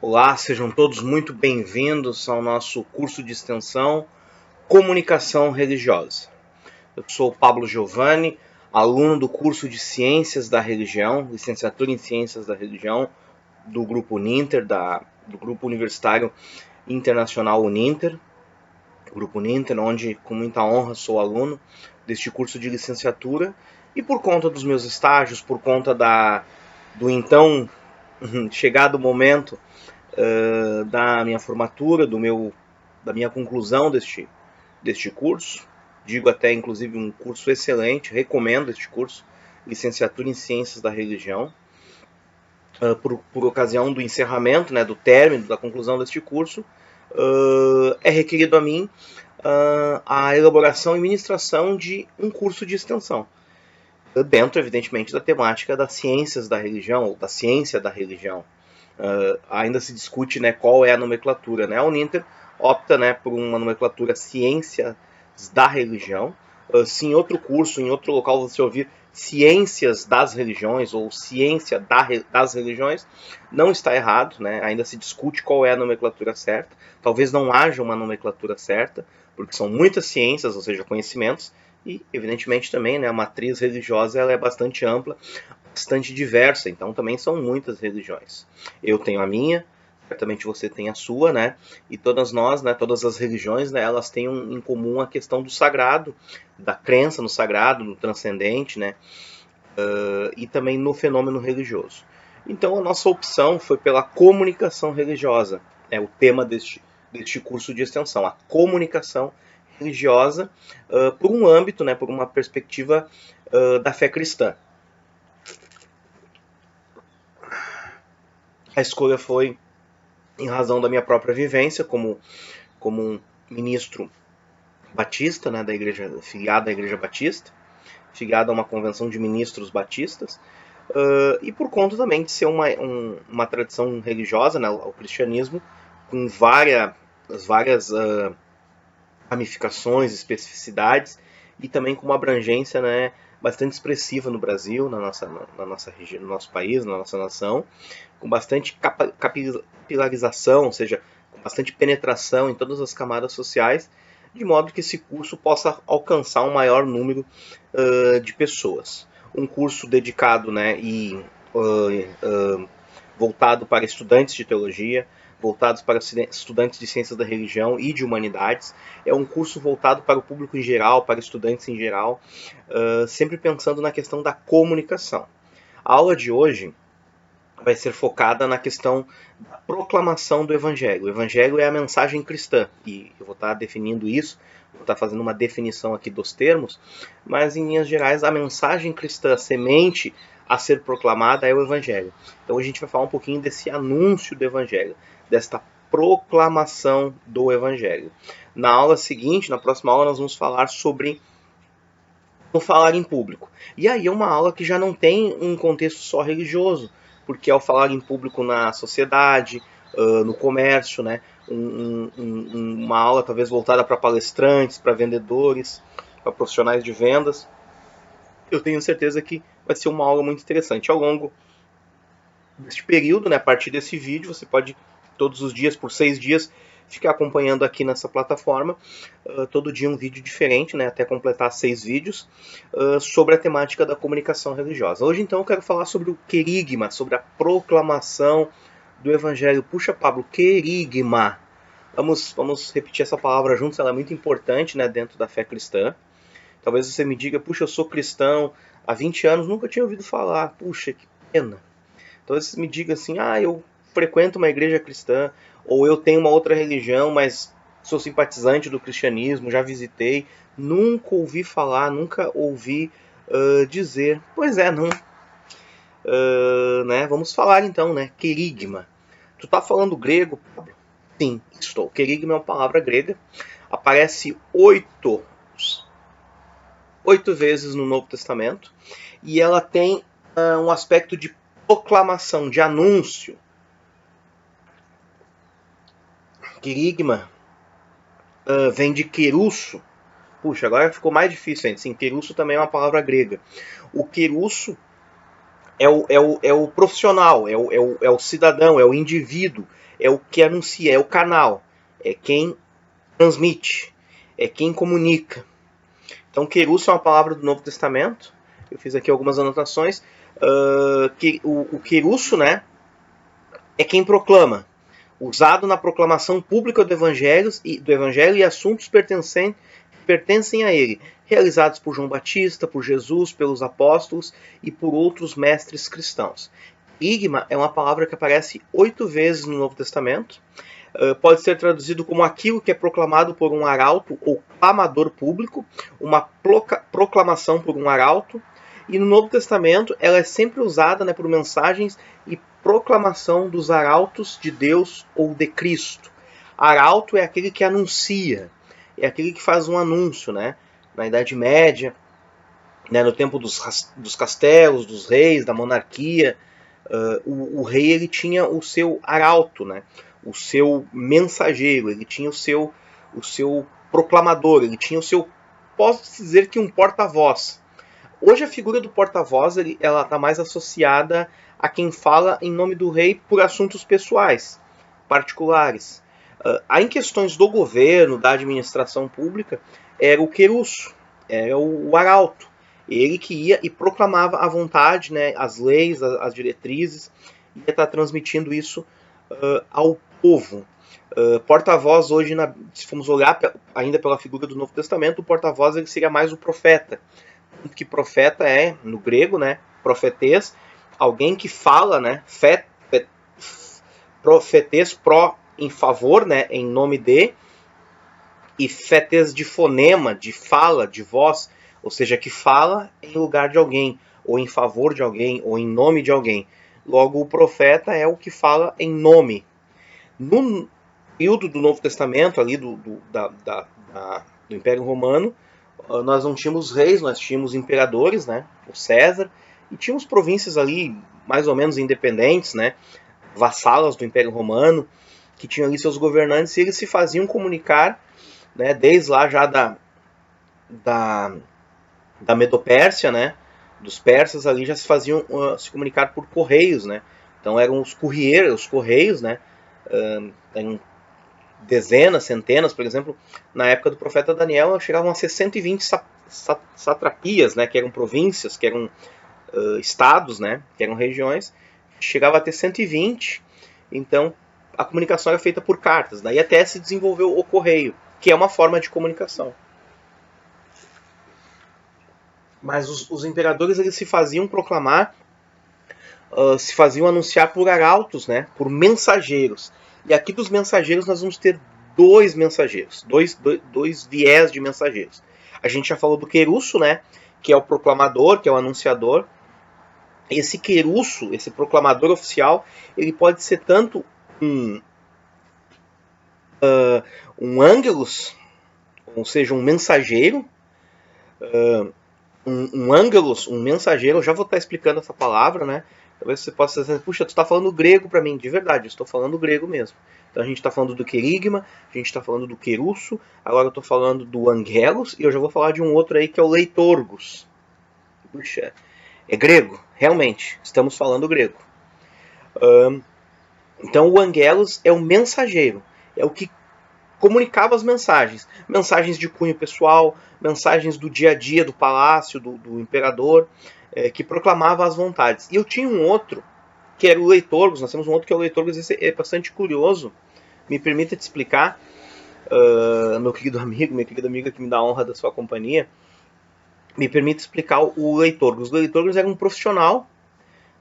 Olá, sejam todos muito bem-vindos ao nosso curso de extensão Comunicação Religiosa. Eu sou o Pablo Giovanni, aluno do curso de Ciências da Religião, licenciatura em Ciências da Religião, do Grupo Uninter, do Grupo Universitário Internacional Uninter, Grupo Uninter, onde com muita honra sou aluno deste curso de licenciatura, e por conta dos meus estágios, por conta do então chegado momento da minha formatura, da minha conclusão deste curso. Digo até, inclusive, um curso excelente, recomendo este curso, Licenciatura em Ciências da Religião. Por ocasião do encerramento, do término, da conclusão deste curso, é requerido a mim a elaboração e ministração de um curso de extensão, dentro, evidentemente, da temática das ciências da religião, ou da ciência da religião. Ainda se discute qual é a nomenclatura. A Uninter opta por uma nomenclatura ciências da religião. Se em outro curso, em outro local você ouvir ciências das religiões ou ciência das religiões, não está errado, ainda se discute qual é a nomenclatura certa. Talvez não haja uma nomenclatura certa, porque são muitas ciências, ou seja, conhecimentos, e evidentemente também a matriz religiosa ela é bastante ampla, bastante diversa, então também são muitas religiões. Eu tenho a minha, certamente você tem a sua, e todas nós, todas as religiões, elas têm em comum a questão do sagrado, da crença no sagrado, no transcendente, e também no fenômeno religioso. Então a nossa opção foi pela comunicação religiosa, é o tema deste curso de extensão, a comunicação religiosa, por um âmbito, por uma perspectiva da fé cristã. A escolha foi em razão da minha própria vivência como um ministro batista, da igreja, filiado à Igreja Batista, filiado a uma convenção de ministros batistas, e por conta também de ser uma tradição religiosa, o cristianismo, com várias ramificações, especificidades, e também com uma abrangência bastante expressiva no Brasil, na nossa região, no nosso país, na nossa nação, com bastante capilarização, ou seja, com bastante penetração em todas as camadas sociais, de modo que esse curso possa alcançar um maior número de pessoas. Um curso dedicado e voltado para estudantes de teologia, voltados para estudantes de ciências da religião e de humanidades. É um curso voltado para o público em geral, para estudantes em geral, sempre pensando na questão da comunicação. A aula de hoje vai ser focada na questão da proclamação do Evangelho. O Evangelho é a mensagem cristã, e eu vou estar definindo isso, vou estar fazendo uma definição aqui dos termos, mas em linhas gerais a mensagem cristã, a semente a ser proclamada é o Evangelho. Então a gente vai falar um pouquinho desse anúncio do Evangelho, desta proclamação do Evangelho. Na aula seguinte, na próxima aula, nós vamos falar sobre o falar em público. E aí é uma aula que já não tem um contexto só religioso, porque é o falar em público na sociedade, no comércio, uma aula talvez voltada para palestrantes, para vendedores, para profissionais de vendas. Eu tenho certeza que vai ser uma aula muito interessante. Ao longo deste período, a partir desse vídeo, você pode todos os dias, por 6 dias, ficar acompanhando aqui nessa plataforma, todo dia um vídeo diferente, até completar 6 vídeos, sobre a temática da comunicação religiosa. Hoje, então, eu quero falar sobre o querigma, sobre a proclamação do Evangelho. Puxa, Pablo, querigma. Vamos repetir essa palavra juntos, ela é muito importante, dentro da fé cristã. Talvez você me diga, puxa, eu sou cristão há 20 anos, nunca tinha ouvido falar. Puxa, que pena. Talvez você me diga assim, eu frequento uma igreja cristã, ou eu tenho uma outra religião, mas sou simpatizante do cristianismo, já visitei, nunca ouvi falar, nunca ouvi dizer. Pois é, não. Vamos falar então, querigma. Tu tá falando grego, Pablo? Sim, estou. Querigma é uma palavra grega, aparece 8 vezes no Novo Testamento, e ela tem um aspecto de proclamação, de anúncio. Querigma vem de querusso. Puxa, agora ficou mais difícil ainda. Sim, querusso também é uma palavra grega. O querusso é o profissional, é o cidadão, é o indivíduo, é o que anuncia, é o canal, é quem transmite, é quem comunica. Então, querúcio é uma palavra do Novo Testamento. Eu fiz aqui algumas anotações. Que o querúcio, né, é quem proclama, usado na proclamação pública do Evangelho e assuntos pertencem a ele, realizados por João Batista, por Jesus, pelos apóstolos e por outros mestres cristãos. Querigma é uma palavra que aparece 8 vezes no Novo Testamento. Pode ser traduzido como aquilo que é proclamado por um arauto ou clamador público, uma proclamação por um arauto. E no Novo Testamento ela é sempre usada, né, por mensagens e proclamação dos arautos de Deus ou de Cristo. Arauto é aquele que anuncia, é aquele que faz um anúncio, né? Na Idade Média, né, no tempo dos castelos, dos reis, da monarquia, o rei ele tinha o seu arauto, né? O seu mensageiro, ele tinha o seu proclamador, ele tinha o seu, posso dizer que um porta-voz. Hoje a figura do porta-voz ela está mais associada a quem fala em nome do rei por assuntos pessoais, particulares. Em questões do governo, da administração pública, era o querúcio, era o arauto. Ele que ia e proclamava a vontade, né, as leis, as diretrizes, ia estar transmitindo isso ao povo. Porta-voz hoje, se formos olhar ainda pela figura do Novo Testamento, o porta-voz ele seria mais o profeta. Que profeta é, no grego, né, profetês, alguém que fala, né, profetês em favor, né, em nome de, e fetes de fonema, de fala, de voz, ou seja, que fala em lugar de alguém, ou em favor de alguém, ou em nome de alguém. Logo, o profeta é o que fala em nome. No período do Novo Testamento, ali do Império Romano, nós não tínhamos reis, nós tínhamos imperadores, né, o César, e tínhamos províncias ali mais ou menos independentes, né, vassalas do Império Romano, que tinham ali seus governantes, e eles se faziam comunicar, né, desde lá já da Medopérsia, né, dos persas ali já se faziam se comunicar por correios, né, então eram os correios, né, eram dezenas, centenas, por exemplo, na época do profeta Daniel chegavam a ser 120 satrapias, né, que eram províncias, que eram estados, né, que eram regiões, chegava a ter 120, então a comunicação era feita por cartas, daí até se desenvolveu o correio, que é uma forma de comunicação. Mas os imperadores eles se faziam proclamar, se faziam anunciar por arautos, né, por mensageiros. E aqui dos mensageiros nós vamos ter dois mensageiros, dois viés de mensageiros. A gente já falou do querúcio, né, que é o proclamador, que é o anunciador. Esse querúcio, esse proclamador oficial, ele pode ser tanto um ângelos, ou seja, um mensageiro, um ângelos, um mensageiro. Eu já vou estar explicando essa palavra, né? Talvez você possa dizer, puxa, tu está falando grego para mim. De verdade, eu estou falando grego mesmo. Então a gente está falando do querigma, a gente está falando do querúcio, agora eu estou falando do angelos, e eu já vou falar de um outro aí que é o leitorgos. Puxa, é grego, realmente, estamos falando grego. Então o angelos é o mensageiro, é o que comunicava as mensagens de cunho pessoal, mensagens do dia a dia do palácio, do imperador, que proclamava as vontades. E eu tinha um outro, que era o leitorgos, nós temos um outro que é o leitorgos, esse é bastante curioso, me permita te explicar, meu querido amigo, minha querida amiga que me dá a honra da sua companhia, me permite explicar o leitorgos. O leitorgos era um profissional,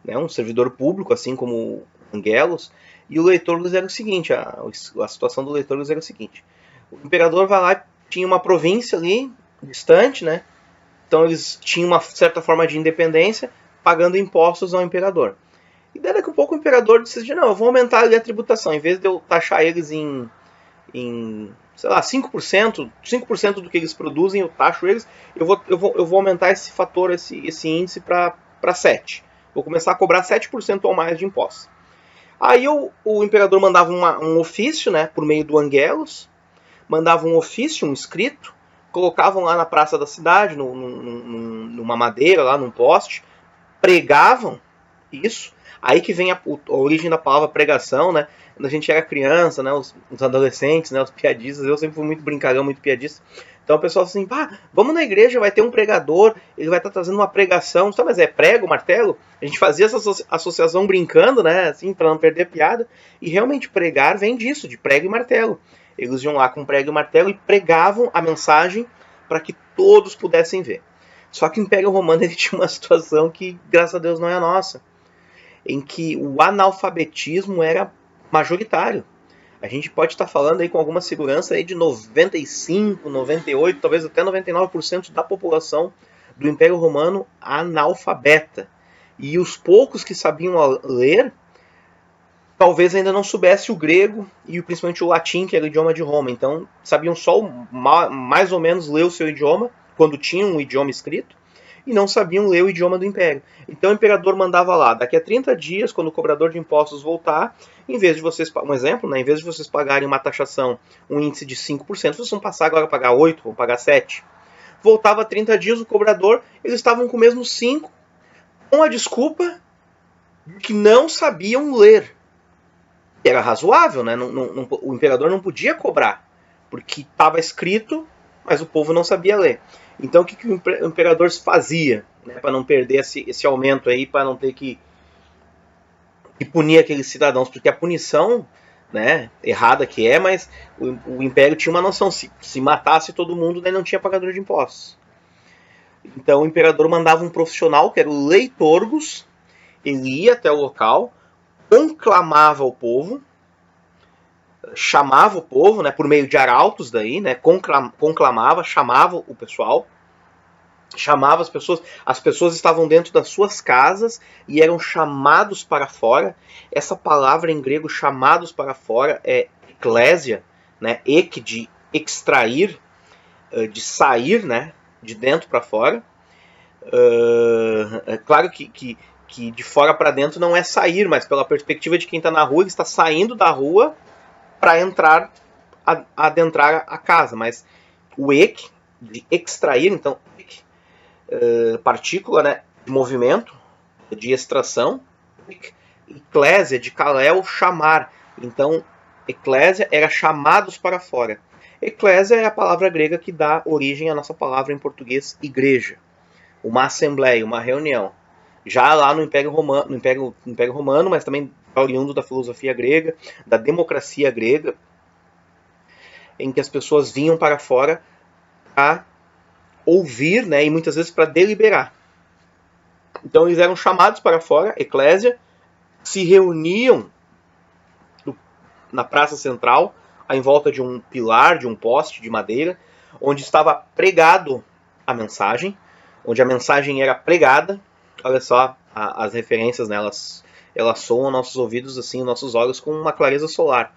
né, um servidor público, assim como o angelos, e o leitorgos era o seguinte, a situação do leitorgos era o seguinte, o imperador vai lá, tinha uma província ali, distante, né, então eles tinham uma certa forma de independência, pagando impostos ao imperador. E daí daqui a pouco o imperador decidiu, não, eu vou aumentar ali a tributação, em vez de eu taxar eles em sei lá, 5% do que eles produzem, eu taxo eles, eu vou aumentar esse fator, esse índice para 7%. Vou começar a cobrar 7% ou mais de impostos. Aí o imperador mandava um ofício, né, por meio do angelos, mandava um ofício, um escrito, colocavam lá na praça da cidade, numa madeira, lá num poste, pregavam isso. Aí que vem a origem da palavra pregação, né? quando a gente era criança, né, os adolescentes, né, os piadistas, eu sempre fui muito brincalhão, muito piadista. Então o pessoal assim, pá, vamos na igreja, vai ter um pregador, ele vai estar trazendo uma pregação, sabe, mas é prego, martelo? A gente fazia essa associação brincando, né, assim, para não perder a piada, e realmente pregar vem disso, de prego e martelo. Eles iam lá com prego e martelo e pregavam a mensagem para que todos pudessem ver. Só que o Império Romano ele tinha uma situação que, graças a Deus, não é a nossa, em que o analfabetismo era majoritário. A gente pode estar falando aí com alguma segurança aí de 95, 98, talvez até 99% da população do Império Romano analfabeta. E os poucos que sabiam ler, talvez ainda não soubesse o grego e principalmente o latim, que era o idioma de Roma. Então, sabiam só mais ou menos ler o seu idioma, quando tinham um idioma escrito, e não sabiam ler o idioma do império. Então o imperador mandava lá, daqui a 30 dias, quando o cobrador de impostos voltar, em vez de vocês, um exemplo, né, em vez de vocês pagarem uma taxação, um índice de 5%, vocês vão passar agora a pagar 8%, vão pagar 7%. Voltava 30 dias, o cobrador, eles estavam com o mesmo 5%, com a desculpa que não sabiam ler. Era razoável, né? O imperador não podia cobrar, porque estava escrito, mas o povo não sabia ler. Então o que o imperador fazia, né, para não perder esse aumento aí, para não ter que punir aqueles cidadãos? Porque a punição, né, errada que é, mas o império tinha uma noção, se matasse todo mundo, daí não tinha pagador de impostos. Então o imperador mandava um profissional, que era o leitorgos, ele ia até o local, conclamava o povo, chamava o povo, né, por meio de arautos daí, né, conclamava, chamava o pessoal, chamava as pessoas estavam dentro das suas casas e eram chamados para fora. Essa palavra em grego, chamados para fora, é eclésia, né, ek de extrair, de sair, né, de dentro para fora. É claro que de fora para dentro não é sair, mas pela perspectiva de quem está na rua, ele está saindo da rua para entrar, adentrar a casa, mas o ek, de extrair, então, partícula, né, de movimento, de extração, eclésia, de kaléu, chamar, então, eclésia era chamados para fora. Eclésia é a palavra grega que dá origem à nossa palavra em português, igreja, uma assembleia, uma reunião. Já lá no Império Romano, mas também oriundo da filosofia grega, da democracia grega, em que as pessoas vinham para fora para ouvir, né, e muitas vezes para deliberar. Então eles eram chamados para fora, eclésia, se reuniam na praça central, em volta de um pilar, de um poste de madeira, onde estava pregado a mensagem, onde a mensagem era pregada. Olha só as referências, né, elas soam aos nossos ouvidos, assim, nossos olhos, com uma clareza solar.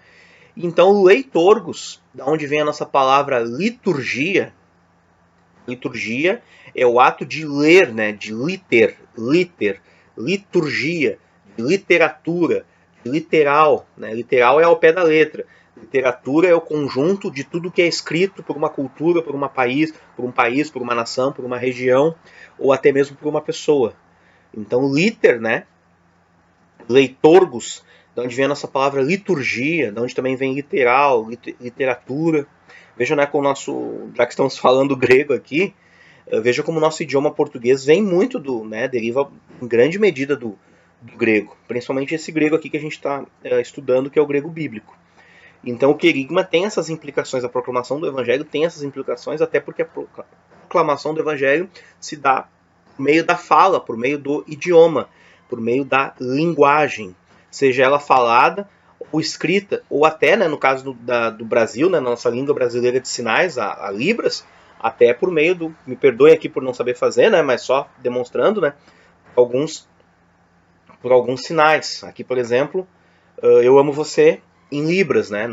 Então, leitorgos, da onde vem a nossa palavra liturgia. Liturgia é o ato de ler, né, de liturgia, de literatura, de literal, né, literal é ao pé da letra. Literatura é o conjunto de tudo que é escrito por uma cultura, por um país, por uma nação, por uma região, ou até mesmo por uma pessoa. Então, liter, né, leitorgos, de onde vem a nossa palavra liturgia, de onde também vem literal, literatura. Veja, né, com o nosso, já que estamos falando grego aqui, veja como o nosso idioma português vem muito deriva em grande medida do grego, principalmente esse grego aqui que a gente está estudando, que é o grego bíblico. Então o querigma tem essas implicações, a proclamação do evangelho tem essas implicações, até porque a proclamação do evangelho se dá por meio da fala, por meio do idioma, por meio da linguagem, seja ela falada ou escrita, ou até, né, no caso do Brasil, né, na nossa língua brasileira de sinais, a Libras, até por meio do, me perdoe aqui por não saber fazer, né, mas só demonstrando, né, por alguns sinais. Aqui, por exemplo, eu amo você em Libras, né,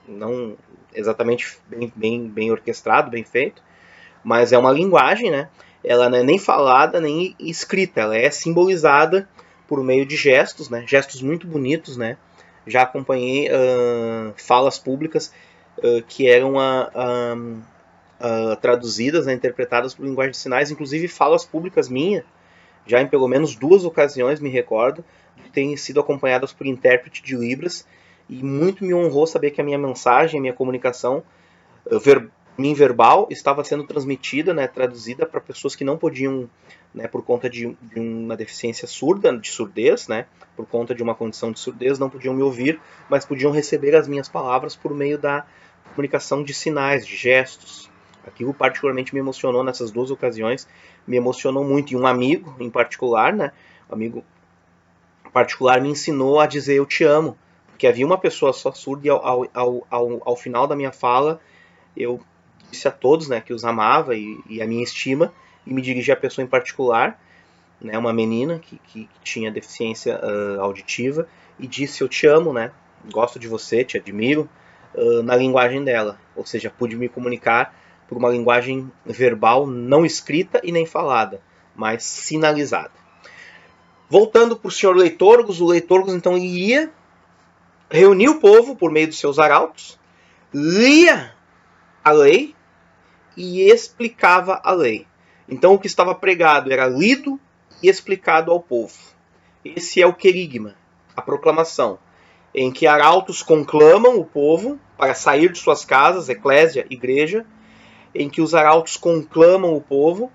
não exatamente bem orquestrado, bem feito, mas é uma linguagem, né, ela não é nem falada nem escrita, ela é simbolizada por meio de gestos, né, gestos muito bonitos, né. Já acompanhei falas públicas que eram traduzidas, né, interpretadas por linguagem de sinais, inclusive falas públicas minhas, já em pelo menos 2 ocasiões, me recordo, de terem sido acompanhadas por intérprete de Libras, e muito me honrou saber que a minha mensagem, a minha comunicação verbal estava sendo transmitida, né, traduzida para pessoas que não podiam, né, por conta de uma deficiência surda, de surdez, né, por conta de uma condição de surdez, não podiam me ouvir, mas podiam receber as minhas palavras por meio da comunicação de sinais, de gestos. Aquilo particularmente me emocionou nessas duas ocasiões, me emocionou muito. E um amigo em particular, né, um amigo em particular me ensinou a dizer eu te amo, porque havia uma pessoa só surda e ao final da minha fala eu disse a todos, né, que os amava e a minha estima, e me dirigi à pessoa em particular, né, uma menina que tinha deficiência auditiva, e disse eu te amo, né, gosto de você, te admiro, na linguagem dela, ou seja, pude me comunicar por uma linguagem verbal não escrita e nem falada, mas sinalizada. Voltando para o senhor Leitorgos, o Leitorgos então ia reunir o povo por meio dos seus arautos, lia a lei e explicava a lei. Então o que estava pregado era lido e explicado ao povo. Esse é o querigma, a proclamação, em que arautos conclamam o povo para sair de suas casas, eclésia, igreja, em que os arautos conclamam o povo,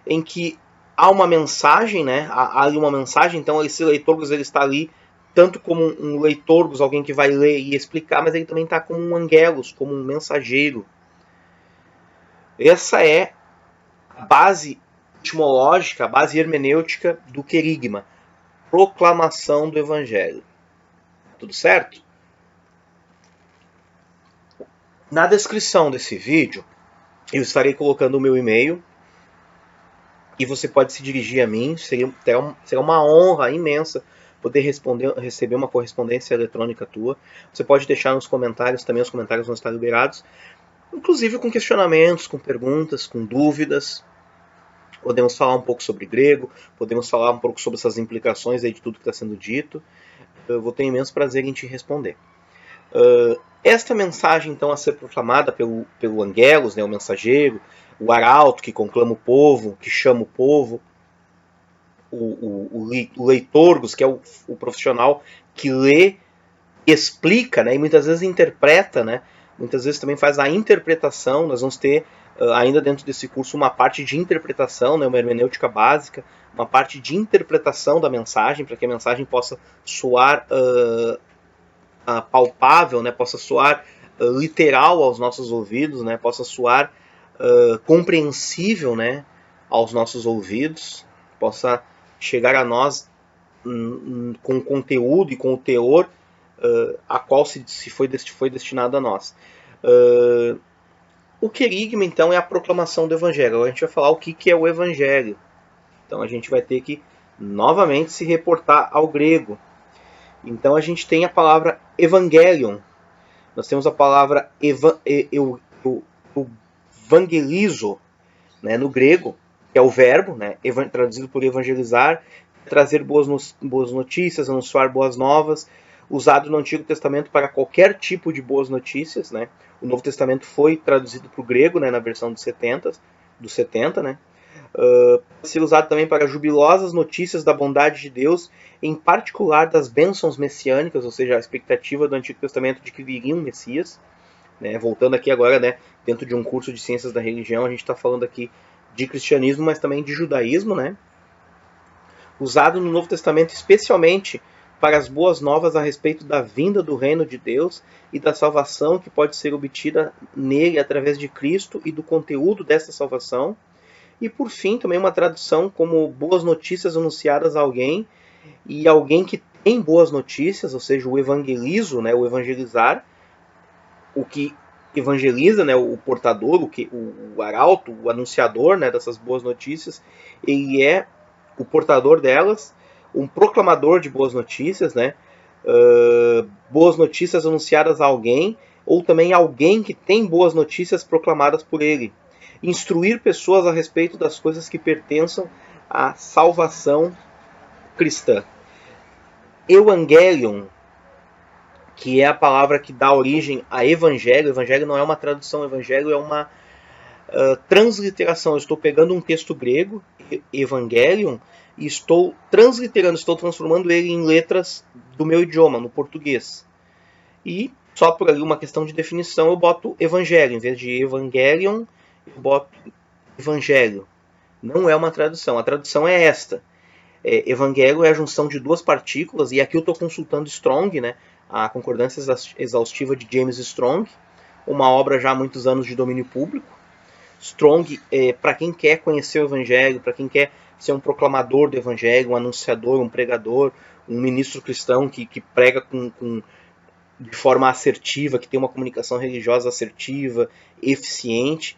em que há uma mensagem, né? Há ali uma mensagem, então esse leitorgos ele está ali tanto como um leitorgos, alguém que vai ler e explicar, mas ele também está como um angelos, como um mensageiro. Essa é a base etimológica, a base hermenêutica do querigma, proclamação do evangelho. Tudo certo? Na descrição desse vídeo, eu estarei colocando o meu e-mail e você pode se dirigir a mim. Será uma honra imensa poder receber uma correspondência eletrônica tua. Você pode deixar nos comentários, também os comentários vão estar liberados, inclusive com questionamentos, com perguntas, com dúvidas. Podemos falar um pouco sobre grego, podemos falar um pouco sobre essas implicações aí de tudo que está sendo dito. Eu vou ter imenso prazer em te responder. Esta mensagem, então, a ser proclamada pelo angelos, né, o mensageiro, o arauto que conclama o povo, que chama o povo, o leitorgos, que é o profissional que lê, explica, né, e muitas vezes interpreta, né, muitas vezes também faz a interpretação. Nós vamos ter ainda dentro desse curso uma parte de interpretação, né, uma hermenêutica básica, uma parte de interpretação da mensagem, para que a mensagem possa soar palpável, né, possa soar literal aos nossos ouvidos, né, possa soar compreensível, né, aos nossos ouvidos, possa chegar a nós com o conteúdo e com o teor a qual se foi destinado a nós. O querigma, então, é a proclamação do evangelho. Agora a gente vai falar o que é o evangelho. Então a gente vai ter que novamente se reportar ao grego. Então a gente tem a palavra evangelion. Nós temos a palavra evangelizo, né, no grego, que é o verbo, né, traduzido por evangelizar, trazer boas notícias, anunciar boas novas, usado no Antigo Testamento para qualquer tipo de boas notícias, né. O Novo Testamento foi traduzido para o grego, né, na versão dos 70, né. Pode ser usado também para jubilosas notícias da bondade de Deus, em particular das bênçãos messiânicas, ou seja, a expectativa do Antigo Testamento de que viria um Messias. Né? Voltando aqui agora, né, dentro de um curso de ciências da religião, a gente está falando aqui de cristianismo, mas também de judaísmo, né? Usado no Novo Testamento especialmente para as boas novas a respeito da vinda do reino de Deus e da salvação que pode ser obtida nele através de Cristo e do conteúdo dessa salvação. E por fim, também uma tradução como boas notícias anunciadas a alguém, e alguém que tem boas notícias, ou seja, o evangelizo, né, o evangelizar, o que evangeliza, né, o portador, o arauto, o anunciador, né, dessas boas notícias, ele é o portador delas, um proclamador de boas notícias, né, boas notícias anunciadas a alguém, ou também alguém que tem boas notícias proclamadas por ele. Instruir pessoas a respeito das coisas que pertençam à salvação cristã. Evangelion, que é a palavra que dá origem a evangelho. Evangelho não é uma tradução, evangelho é uma transliteração. Eu estou pegando um texto grego, Evangelion, e estou transliterando, estou transformando ele em letras do meu idioma, no português. E só por ali uma questão de definição eu boto evangelho. Em vez de evangelion, eu boto evangelho. Não é uma tradução. A tradução é esta. Evangelho é a junção de duas partículas, e aqui eu estou consultando Strong, né, a concordância exaustiva de James Strong, uma obra já há muitos anos de domínio público. Strong, para quem quer conhecer o Evangelho, para quem quer ser um proclamador do Evangelho, um anunciador, um pregador, um ministro cristão que prega de forma assertiva, que tem uma comunicação religiosa assertiva, eficiente,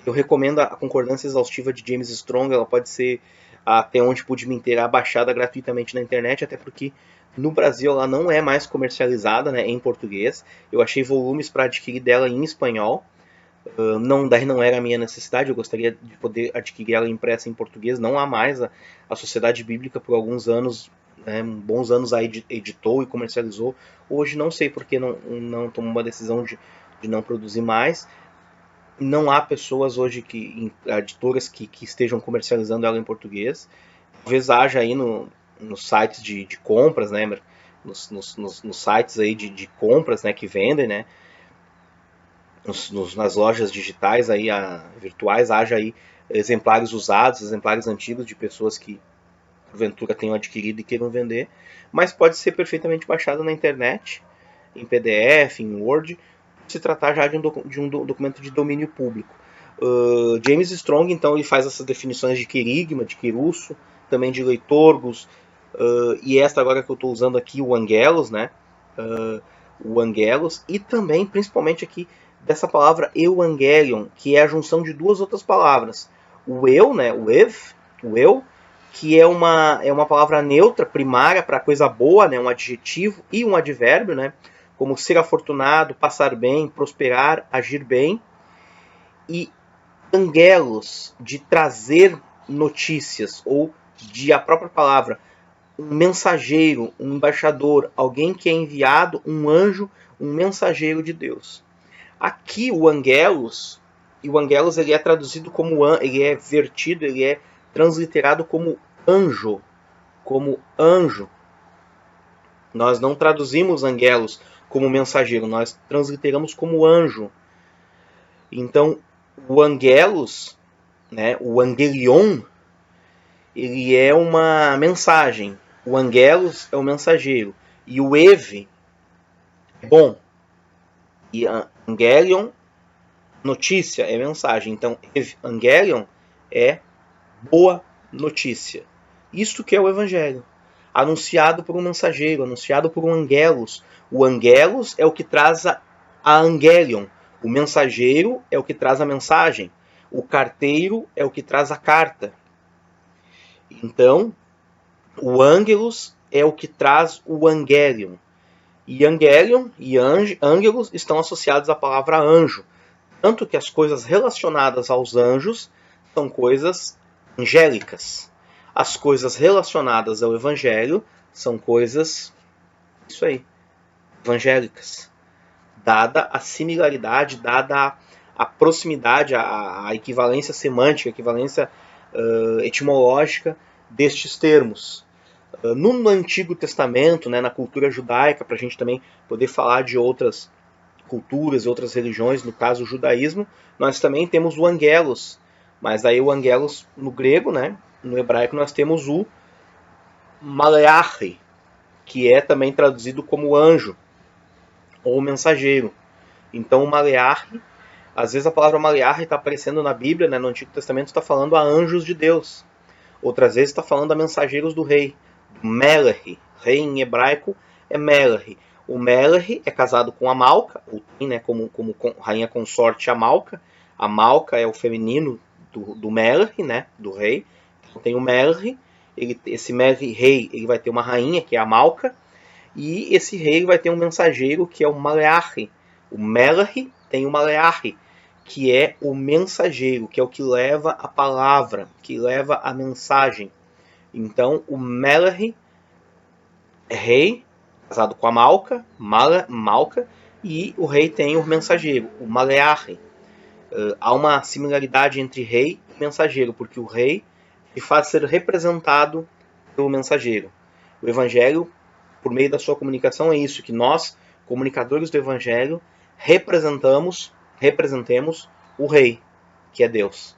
eu recomendo a concordância exaustiva de James Strong. Ela pode ser, até onde pude me inteirar, baixada gratuitamente na internet, até porque no Brasil ela não é mais comercializada, né, em português. Eu achei volumes para adquirir dela em espanhol. Daí não era a minha necessidade, eu gostaria de poder adquirir ela impressa em português. Não há mais. A Sociedade Bíblica por alguns anos, né, bons anos, a editou e comercializou. Hoje não sei porque não tomou uma decisão de não produzir mais. Não há pessoas hoje, editoras que estejam comercializando ela em português. Talvez haja aí nos sites de compras, né, nos sites aí de compras, né, que vendem, né, nas lojas digitais aí, virtuais, haja aí exemplares usados, exemplares antigos de pessoas que porventura tenham adquirido e queiram vender, mas pode ser perfeitamente baixado na internet, em PDF, em Word, se tratar já de um documento de domínio público. James Strong, então, ele faz essas definições de querigma, de quirusso, também de leitorgos, e esta agora que eu estou usando aqui, o angelos, né? O angelos, e também, principalmente aqui, dessa palavra euangelion, que é a junção de duas outras palavras. O eu, né? O eu, que é uma palavra neutra, primária, para coisa boa, né? Um adjetivo e um advérbio, né? Como ser afortunado, passar bem, prosperar, agir bem. E angelos, de trazer notícias, ou de a própria palavra, um mensageiro, um embaixador, alguém que é enviado, um anjo, um mensageiro de Deus. Aqui o angelos, e o angelos ele é traduzido como, ele é vertido, ele é transliterado como anjo, Nós não traduzimos angelos como mensageiro, nós transliteramos como anjo. Então, o angelos, né, o angelion, ele é uma mensagem. O angelos é o mensageiro. E o eve é bom. E angelion, notícia, é mensagem. Então, evangelion é boa notícia. Isto que é o evangelho. Anunciado por um mensageiro, anunciado por um angelos. O angelos é o que traz a angelion. O mensageiro é o que traz a mensagem. O carteiro é o que traz a carta. Então, o angelos é o que traz o angelion. E angelion e angelos estão associados à palavra anjo. Tanto que as coisas relacionadas aos anjos são coisas angélicas. As coisas relacionadas ao evangelho são coisas, isso aí, evangélicas. Dada a similaridade, dada a proximidade, a equivalência semântica, a equivalência etimológica destes termos. No Antigo Testamento, né, na cultura judaica, para a gente também poder falar de outras culturas e outras religiões, no caso o judaísmo, nós também temos o angelos, mas aí o angelos no grego, né, no hebraico nós temos o maleachi, que é também traduzido como anjo ou mensageiro. Então o maleachi, às vezes a palavra maleachi está aparecendo na Bíblia, né, no Antigo Testamento está falando a anjos de Deus, outras vezes está falando a mensageiros do rei, Melech, rei em hebraico é Melech. O Melech é casado com a Malca, ou tem, né, como rainha consorte a Malca. A Malca é o feminino do Melech, né, do rei. Então tem o Melech, esse Melech rei, ele vai ter uma rainha, que é a Malca, e esse rei vai ter um mensageiro, que é o Maleachi. O Melech tem o Maleachi, que é o mensageiro, que é o que leva a palavra, que leva a mensagem. Então, o Melech é rei, casado com a Malca, e o rei tem o mensageiro, o Maleachi. Há uma similaridade entre rei e mensageiro, porque o rei faz ser representado pelo mensageiro. O evangelho, por meio da sua comunicação, é isso, que nós, comunicadores do Evangelho, representemos o Rei, que é Deus.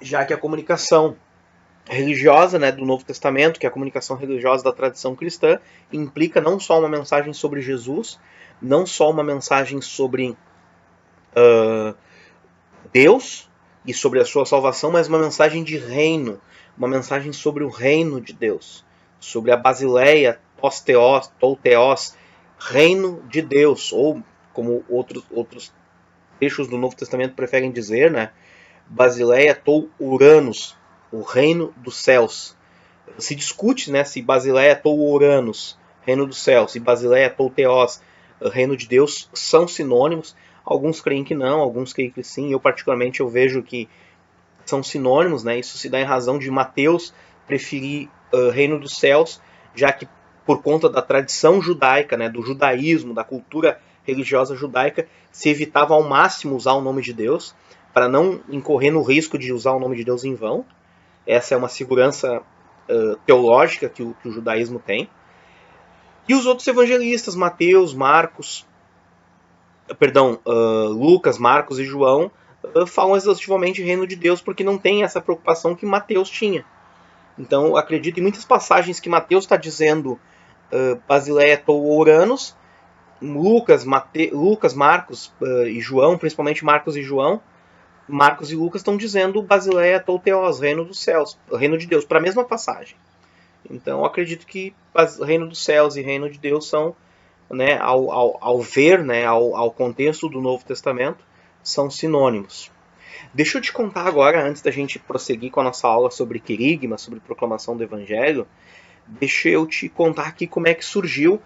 Já que a comunicação religiosa, né, do Novo Testamento, que é a comunicação religiosa da tradição cristã, implica não só uma mensagem sobre Jesus, não só uma mensagem sobre Deus e sobre a sua salvação, mas uma mensagem de reino, uma mensagem sobre o reino de Deus, sobre a Basileia, Theos, reino de Deus, ou como outros trechos do Novo Testamento preferem dizer, né, Basileia tou Uranus, o reino dos céus. Se discute, né, se Basileia tou Uranus, reino dos céus, e Basileia tou Theos, reino de Deus, são sinônimos. Alguns creem que não, alguns creem que sim. Eu particularmente vejo que são sinônimos, né? Isso se dá em razão de Mateus preferir reino dos céus, já que por conta da tradição judaica, né, do judaísmo, da cultura religiosa judaica, se evitava ao máximo usar o nome de Deus, para não incorrer no risco de usar o nome de Deus em vão. Essa é uma segurança teológica que o judaísmo tem. E os outros evangelistas, Mateus, Lucas, Marcos e João, falam exaustivamente reino de Deus, porque não tem essa preocupação que Mateus tinha. Então, eu acredito em muitas passagens que Mateus está dizendo Basileia tou Uranus, Lucas, Marcos e João, principalmente Marcos e João, Marcos e Lucas estão dizendo Basileia tou Theos, reino dos céus, reino de Deus, para a mesma passagem. Então, eu acredito que reino dos céus e reino de Deus são, né, ao ver, né, ao contexto do Novo Testamento, são sinônimos. Deixa eu te contar agora, antes da gente prosseguir com a nossa aula sobre querigma, sobre proclamação do Evangelho, deixa eu te contar aqui como é que surgiu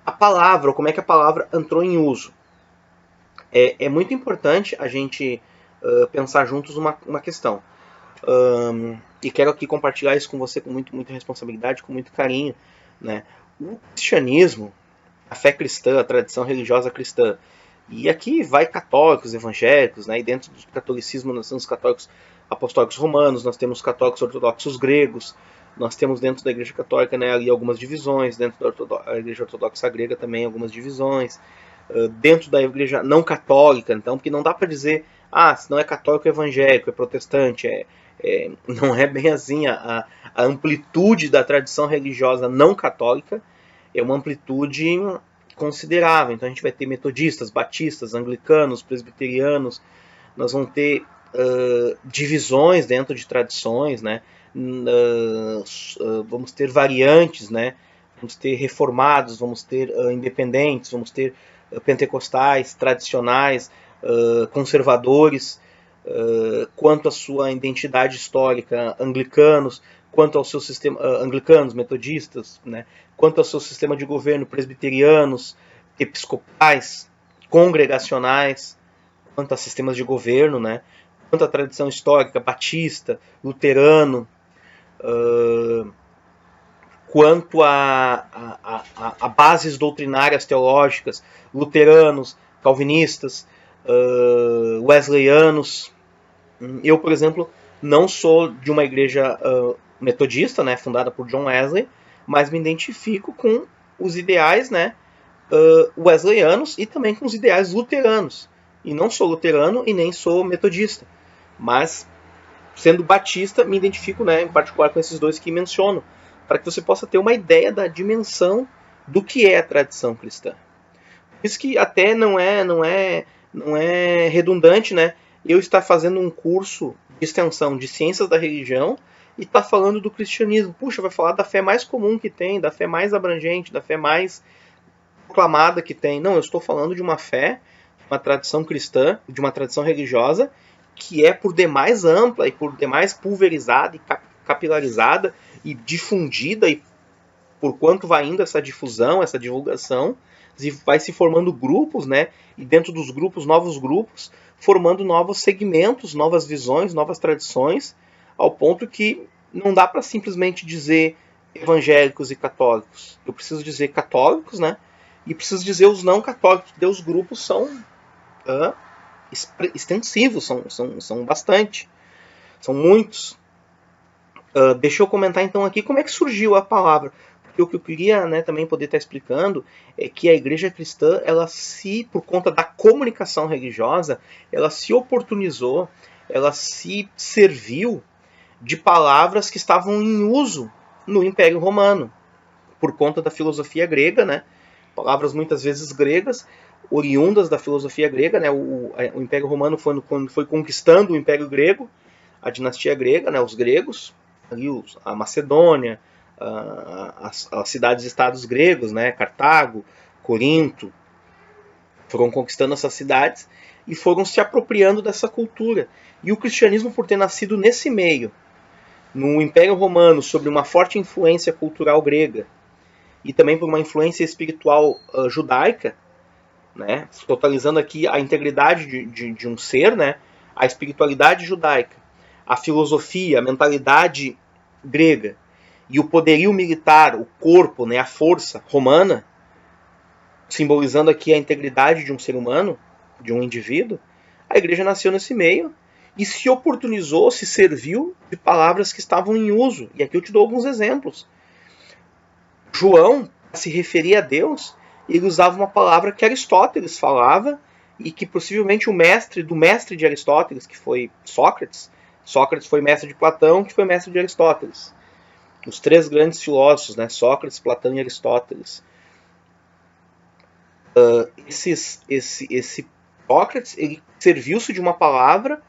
a palavra, ou como é que a palavra entrou em uso. É muito importante a gente pensar juntos uma questão. E quero aqui compartilhar isso com você com muita responsabilidade, com muito carinho, né? O cristianismo, a fé cristã, a tradição religiosa cristã, e aqui vai católicos, evangélicos, né? E dentro do catolicismo nós temos católicos apostólicos romanos, nós temos católicos ortodoxos gregos, nós temos dentro da Igreja Católica, né, ali algumas divisões, dentro da Igreja Ortodoxa grega também algumas divisões, dentro da Igreja não católica, então, porque não dá para dizer, se não é católico é evangélico, é protestante, não é bem assim. A amplitude da tradição religiosa não católica é uma amplitude considerável. Então a gente vai ter metodistas, batistas, anglicanos, presbiterianos, nós vamos ter divisões dentro de tradições, né? Vamos ter variantes, né? Vamos ter reformados, vamos ter independentes, vamos ter pentecostais, tradicionais, conservadores, quanto à sua identidade histórica, anglicanos, quanto ao seu sistema, anglicanos, metodistas, né? Quanto ao seu sistema de governo, presbiterianos, episcopais, congregacionais, quanto a sistemas de governo, né? Quanto à tradição histórica, batista, luterano, quanto a bases doutrinárias teológicas, luteranos, calvinistas, wesleyanos. Eu, por exemplo, não sou de uma igreja metodista, né, fundada por John Wesley, mas me identifico com os ideais, né, wesleyanos e também com os ideais luteranos. E não sou luterano e nem sou metodista, mas sendo batista, me identifico, né, em particular com esses dois que menciono, para que você possa ter uma ideia da dimensão do que é a tradição cristã. Por isso que até não é redundante, né, eu estar fazendo um curso de extensão de ciências da religião e estar falando do cristianismo. Puxa, vai falar da fé mais comum que tem, da fé mais abrangente, da fé mais proclamada que tem. Não, eu estou falando de uma fé, uma tradição cristã, de uma tradição religiosa, que é por demais ampla e por demais pulverizada e capilarizada e difundida, e por quanto vai indo essa difusão, essa divulgação, vai se formando grupos, né? E dentro dos grupos, novos grupos, formando novos segmentos, novas visões, novas tradições, ao ponto que não dá para simplesmente dizer evangélicos e católicos. Eu preciso dizer católicos, né? E preciso dizer os não católicos, porque os grupos são extensivos, são bastante, são muitos. Deixa eu comentar então aqui como é que surgiu a palavra. porque o que eu queria, né, também poder estar explicando é que a igreja cristã, ela por conta da comunicação religiosa, ela se oportunizou, ela se serviu de palavras que estavam em uso no Império Romano, por conta da filosofia grega, né? Palavras muitas vezes gregas, oriundas da filosofia grega, né? O Império Romano quando foi conquistando o Império Grego, a dinastia grega, né? Os gregos, ali a Macedônia, as cidades-estados gregos, né? Cartago, Corinto, foram conquistando essas cidades e foram se apropriando dessa cultura. E o cristianismo, por ter nascido nesse meio, no Império Romano, sob uma forte influência cultural grega, e também por uma influência espiritual judaica, né, totalizando aqui a integridade de um ser, né, a espiritualidade judaica, a filosofia, a mentalidade grega e o poderio militar, o corpo, né, a força romana, simbolizando aqui a integridade de um ser humano, de um indivíduo, a igreja nasceu nesse meio e se oportunizou, se serviu de palavras que estavam em uso. E aqui eu te dou alguns exemplos. João, para se referir a Deus, ele usava uma palavra que Aristóteles falava e que possivelmente o mestre do mestre de Aristóteles, que foi Sócrates, Sócrates foi mestre de Platão, que foi mestre de Aristóteles. Os três grandes filósofos, né? Sócrates, Platão e Aristóteles. Esse Sócrates, ele serviu-se de uma palavra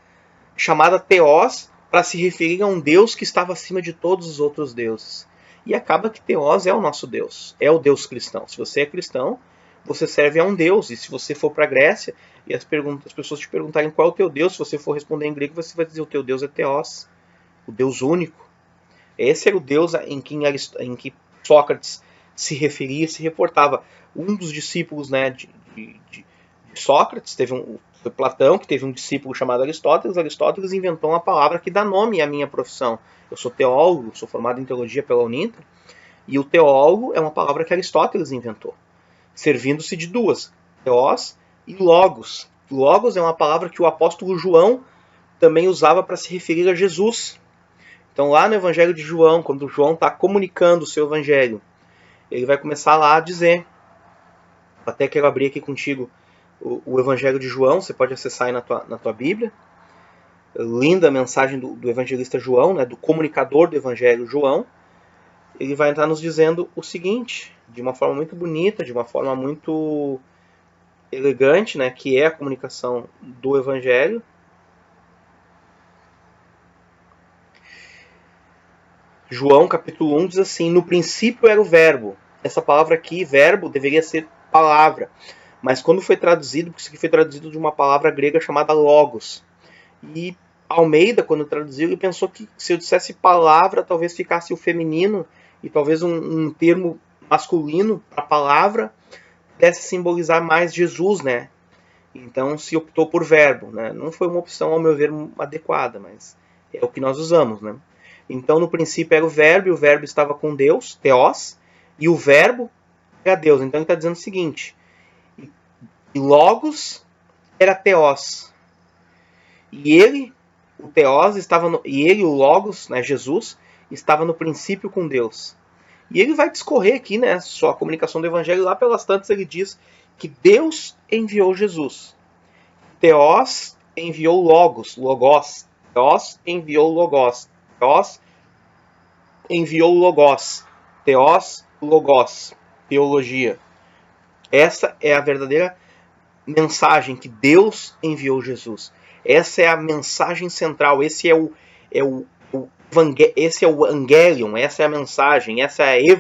chamada Theos para se referir a um Deus que estava acima de todos os outros deuses. E acaba que Theos é o nosso Deus, é o Deus cristão. Se você é cristão, você serve a um Deus. E se você for para a Grécia e as pessoas te perguntarem qual é o teu Deus, se você for responder em grego, você vai dizer o teu Deus é Theos, o Deus único. Esse era o Deus em que Sócrates se referia, se reportava. Um dos discípulos, né, de Sócrates, foi Platão, que teve um discípulo chamado Aristóteles. Aristóteles inventou uma palavra que dá nome à minha profissão. Eu sou teólogo, sou formado em teologia pela Uninter, e o teólogo é uma palavra que Aristóteles inventou, servindo-se de duas, theos e logos. Logos é uma palavra que o apóstolo João também usava para se referir a Jesus. Então lá no Evangelho de João, quando João está comunicando o seu Evangelho, ele vai começar lá a dizer, até quero abrir aqui contigo o Evangelho de João, você pode acessar aí na tua Bíblia. Linda a mensagem do evangelista João, né, do comunicador do Evangelho João. Ele vai estar nos dizendo o seguinte, de uma forma muito bonita, de uma forma muito elegante, né, que é a comunicação do Evangelho. João capítulo 1 diz assim: no princípio era o verbo. Essa palavra aqui, verbo, deveria ser palavra. Mas quando foi traduzido, porque isso aqui foi traduzido de uma palavra grega chamada logos. E Almeida, quando traduziu, ele pensou que se eu dissesse palavra, talvez ficasse o feminino, e talvez um termo masculino para palavra pudesse simbolizar mais Jesus, né? Então se optou por verbo, né? Não foi uma opção, ao meu ver, adequada, mas é o que nós usamos, né? Então no princípio era o verbo, e o verbo estava com Deus, Theos, e o verbo era Deus. Então ele está dizendo o seguinte: e Logos era Theos. E ele, o Theos, o Logos, né, Jesus, estava no princípio com Deus. E ele vai discorrer aqui, né, sua comunicação do Evangelho, lá pelas tantas ele diz que Deus enviou Jesus. Theos enviou Logos. Theos enviou Logos. Theos enviou Logos. Theos, Logos. Teologia. Essa é a verdadeira mensagem que Deus enviou Jesus. Essa é a mensagem central. Esse é o Evangelion. Essa é a mensagem. Essa é a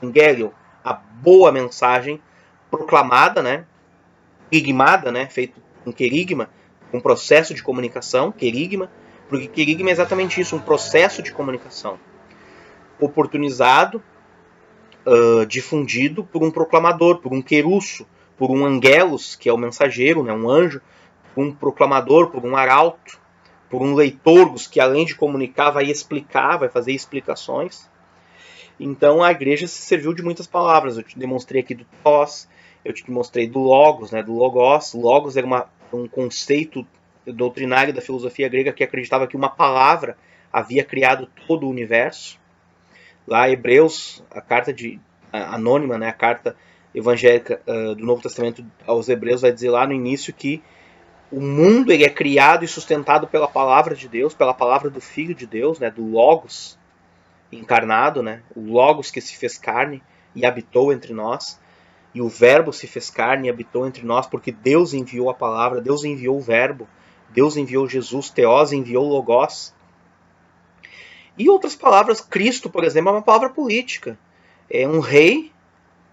Evangelion, a boa mensagem proclamada, né? Querigmada, né? Feito um querigma, um processo de comunicação, querigma, porque querigma é exatamente isso, um processo de comunicação oportunizado, difundido por um proclamador, por um querusso, por um angelos, que é o mensageiro, né, um anjo, por um proclamador, por um arauto, por um leitorgos, que além de comunicar vai explicar, vai fazer explicações. Então a igreja se serviu de muitas palavras. Eu te demonstrei aqui do Theos, eu te mostrei do Logos, né, do Logos. Logos era um conceito doutrinário da filosofia grega que acreditava que uma palavra havia criado todo o universo. lá Hebreus, a carta anônima, né, a carta evangélica do Novo Testamento aos Hebreus vai dizer lá no início que o mundo ele é criado e sustentado pela palavra de Deus, pela palavra do Filho de Deus, né, do Logos encarnado, né, o Logos que se fez carne e habitou entre nós, e o Verbo se fez carne e habitou entre nós, porque Deus enviou a palavra, Deus enviou o Verbo, Deus enviou Jesus, Theos enviou o Logos. E outras palavras, Cristo, por exemplo, é uma palavra política. É um rei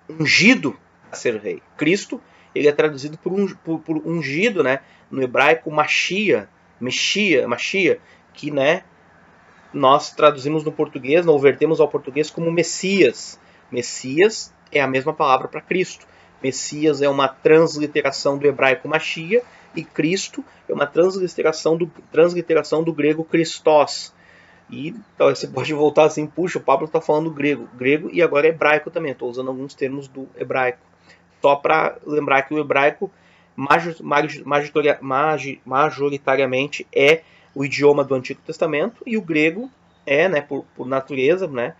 ungido a ser rei. Cristo, ele é traduzido por ungido, né? No hebraico, Machia, que, né, nós traduzimos no português, não vertemos ao português como Messias. Messias é a mesma palavra para Cristo. Messias é uma transliteração do hebraico Machia e Cristo é uma transliteração do grego Christos. E então, você pode voltar assim, puxa, o Pablo está falando grego e agora hebraico também. Estou usando alguns termos do hebraico. Só para lembrar que o hebraico majoritariamente é o idioma do Antigo Testamento e o grego é, né, por natureza, né,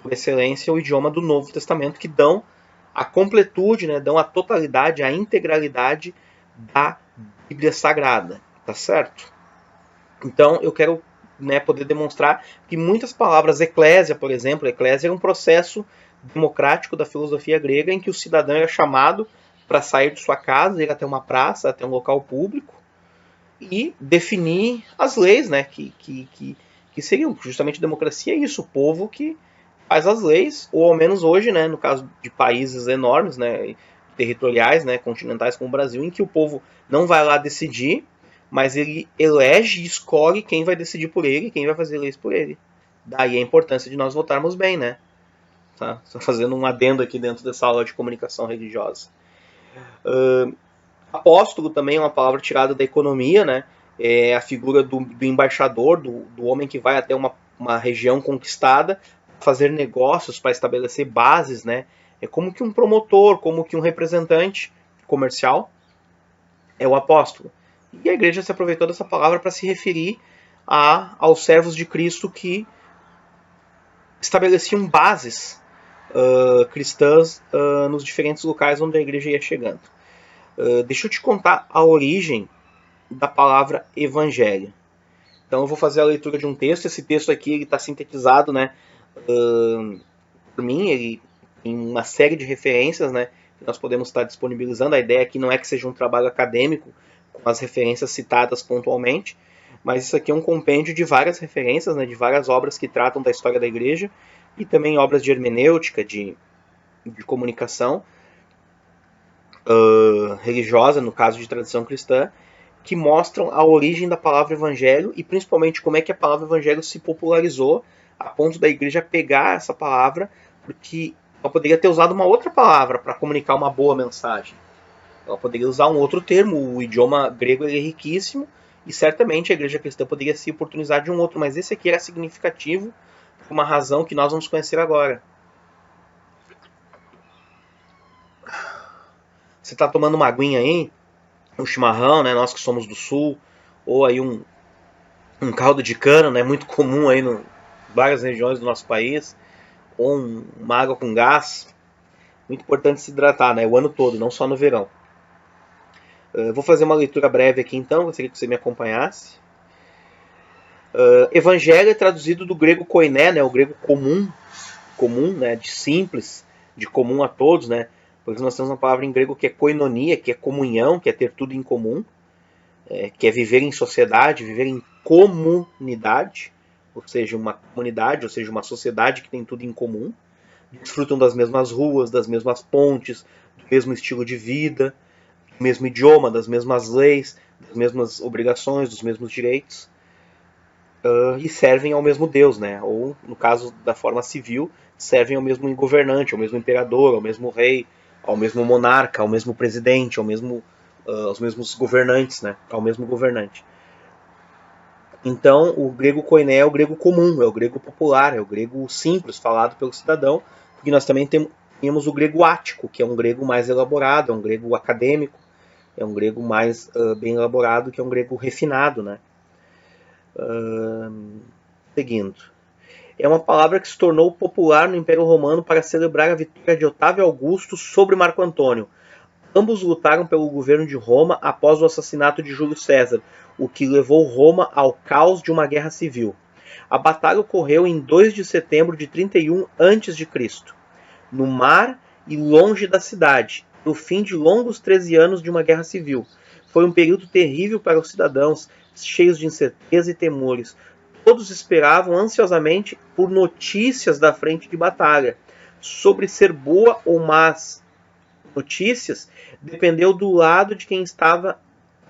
por excelência, o idioma do Novo Testamento, que dão a completude, né, dão a totalidade, a integralidade da Bíblia Sagrada, tá certo? Então eu quero, né, poder demonstrar que muitas palavras, eclésia, por exemplo, eclésia é um processo democrático da filosofia grega em que o cidadão é chamado para sair de sua casa, ir até uma praça, até um local público e definir as leis, né, que seriam justamente democracia, é isso, o povo que faz as leis, ou ao menos hoje, né, no caso de países enormes, né, territoriais, né, continentais como o Brasil, em que o povo não vai lá decidir, mas ele elege e escolhe quem vai decidir por ele, quem vai fazer leis por ele. Daí a importância de nós votarmos bem, né? Tá? Só fazendo um adendo aqui dentro dessa aula de comunicação religiosa. Apóstolo também é uma palavra tirada da economia, né? É a figura do embaixador, do homem que vai até uma região conquistada, fazer negócios para estabelecer bases, né? É como que um promotor, como que um representante comercial é o apóstolo. E a igreja se aproveitou dessa palavra para se referir aos servos de Cristo que estabeleciam bases cristãs nos diferentes locais onde a igreja ia chegando. Deixa eu te contar a origem da palavra evangelho. Então eu vou fazer a leitura de um texto. Esse texto aqui está sintetizado, né, por mim. Ele tem uma série de referências, né, que nós podemos estar disponibilizando. A ideia aqui não é que seja um trabalho acadêmico com as referências citadas pontualmente, mas isso aqui é um compêndio de várias referências, né, de várias obras que tratam da história da igreja e também obras de hermenêutica, de comunicação religiosa, no caso de tradição cristã, que mostram a origem da palavra evangelho e principalmente como é que a palavra evangelho se popularizou a ponto da igreja pegar essa palavra, porque ela poderia ter usado uma outra palavra para comunicar uma boa mensagem. Ela poderia usar um outro termo, o idioma grego é riquíssimo, e certamente a igreja cristã poderia se oportunizar de um outro, mas esse aqui era significativo por uma razão que nós vamos conhecer agora. Você está tomando uma aguinha aí? Um chimarrão, né? Nós que somos do sul, ou aí um caldo de cana, né? Muito comum aí em várias regiões do nosso país, ou uma água com gás. Muito importante se hidratar, né? O ano todo, não só no verão. Vou fazer uma leitura breve aqui então, gostaria que você me acompanhasse. Evangelho é traduzido do grego koiné, né? O grego comum, né? De simples, de comum a todos, né? Porque nós temos uma palavra em grego que é koinonia, que é comunhão, que é ter tudo em comum, que é viver em sociedade, viver em comunidade, ou seja, uma comunidade, ou seja, uma sociedade que tem tudo em comum, desfrutam das mesmas ruas, das mesmas pontes, do mesmo estilo de vida, do mesmo idioma, das mesmas leis, das mesmas obrigações, dos mesmos direitos, e servem ao mesmo Deus, né? Ou, no caso da forma civil, servem ao mesmo governante, ao mesmo imperador, ao mesmo rei, ao mesmo monarca, ao mesmo presidente, aos mesmos governantes, né? Ao mesmo governante. Então, o grego koiné é o grego comum, é o grego popular, é o grego simples, falado pelo cidadão, porque nós também temos o grego ático, que é um grego mais elaborado, é um grego acadêmico, é um grego mais bem elaborado, que é um grego refinado, né? Seguindo. é uma palavra que se tornou popular no Império Romano para celebrar a vitória de Otávio Augusto sobre Marco Antônio. Ambos lutaram pelo governo de Roma após o assassinato de Júlio César, o que levou Roma ao caos de uma guerra civil. A batalha ocorreu em 2 de setembro de 31 a.C., no mar e longe da cidade, no fim de longos 13 anos de uma guerra civil. Foi um período terrível para os cidadãos, cheios de incerteza e temores. Todos esperavam ansiosamente por notícias da frente de batalha. Sobre ser boa ou más notícias, dependeu do lado de quem estava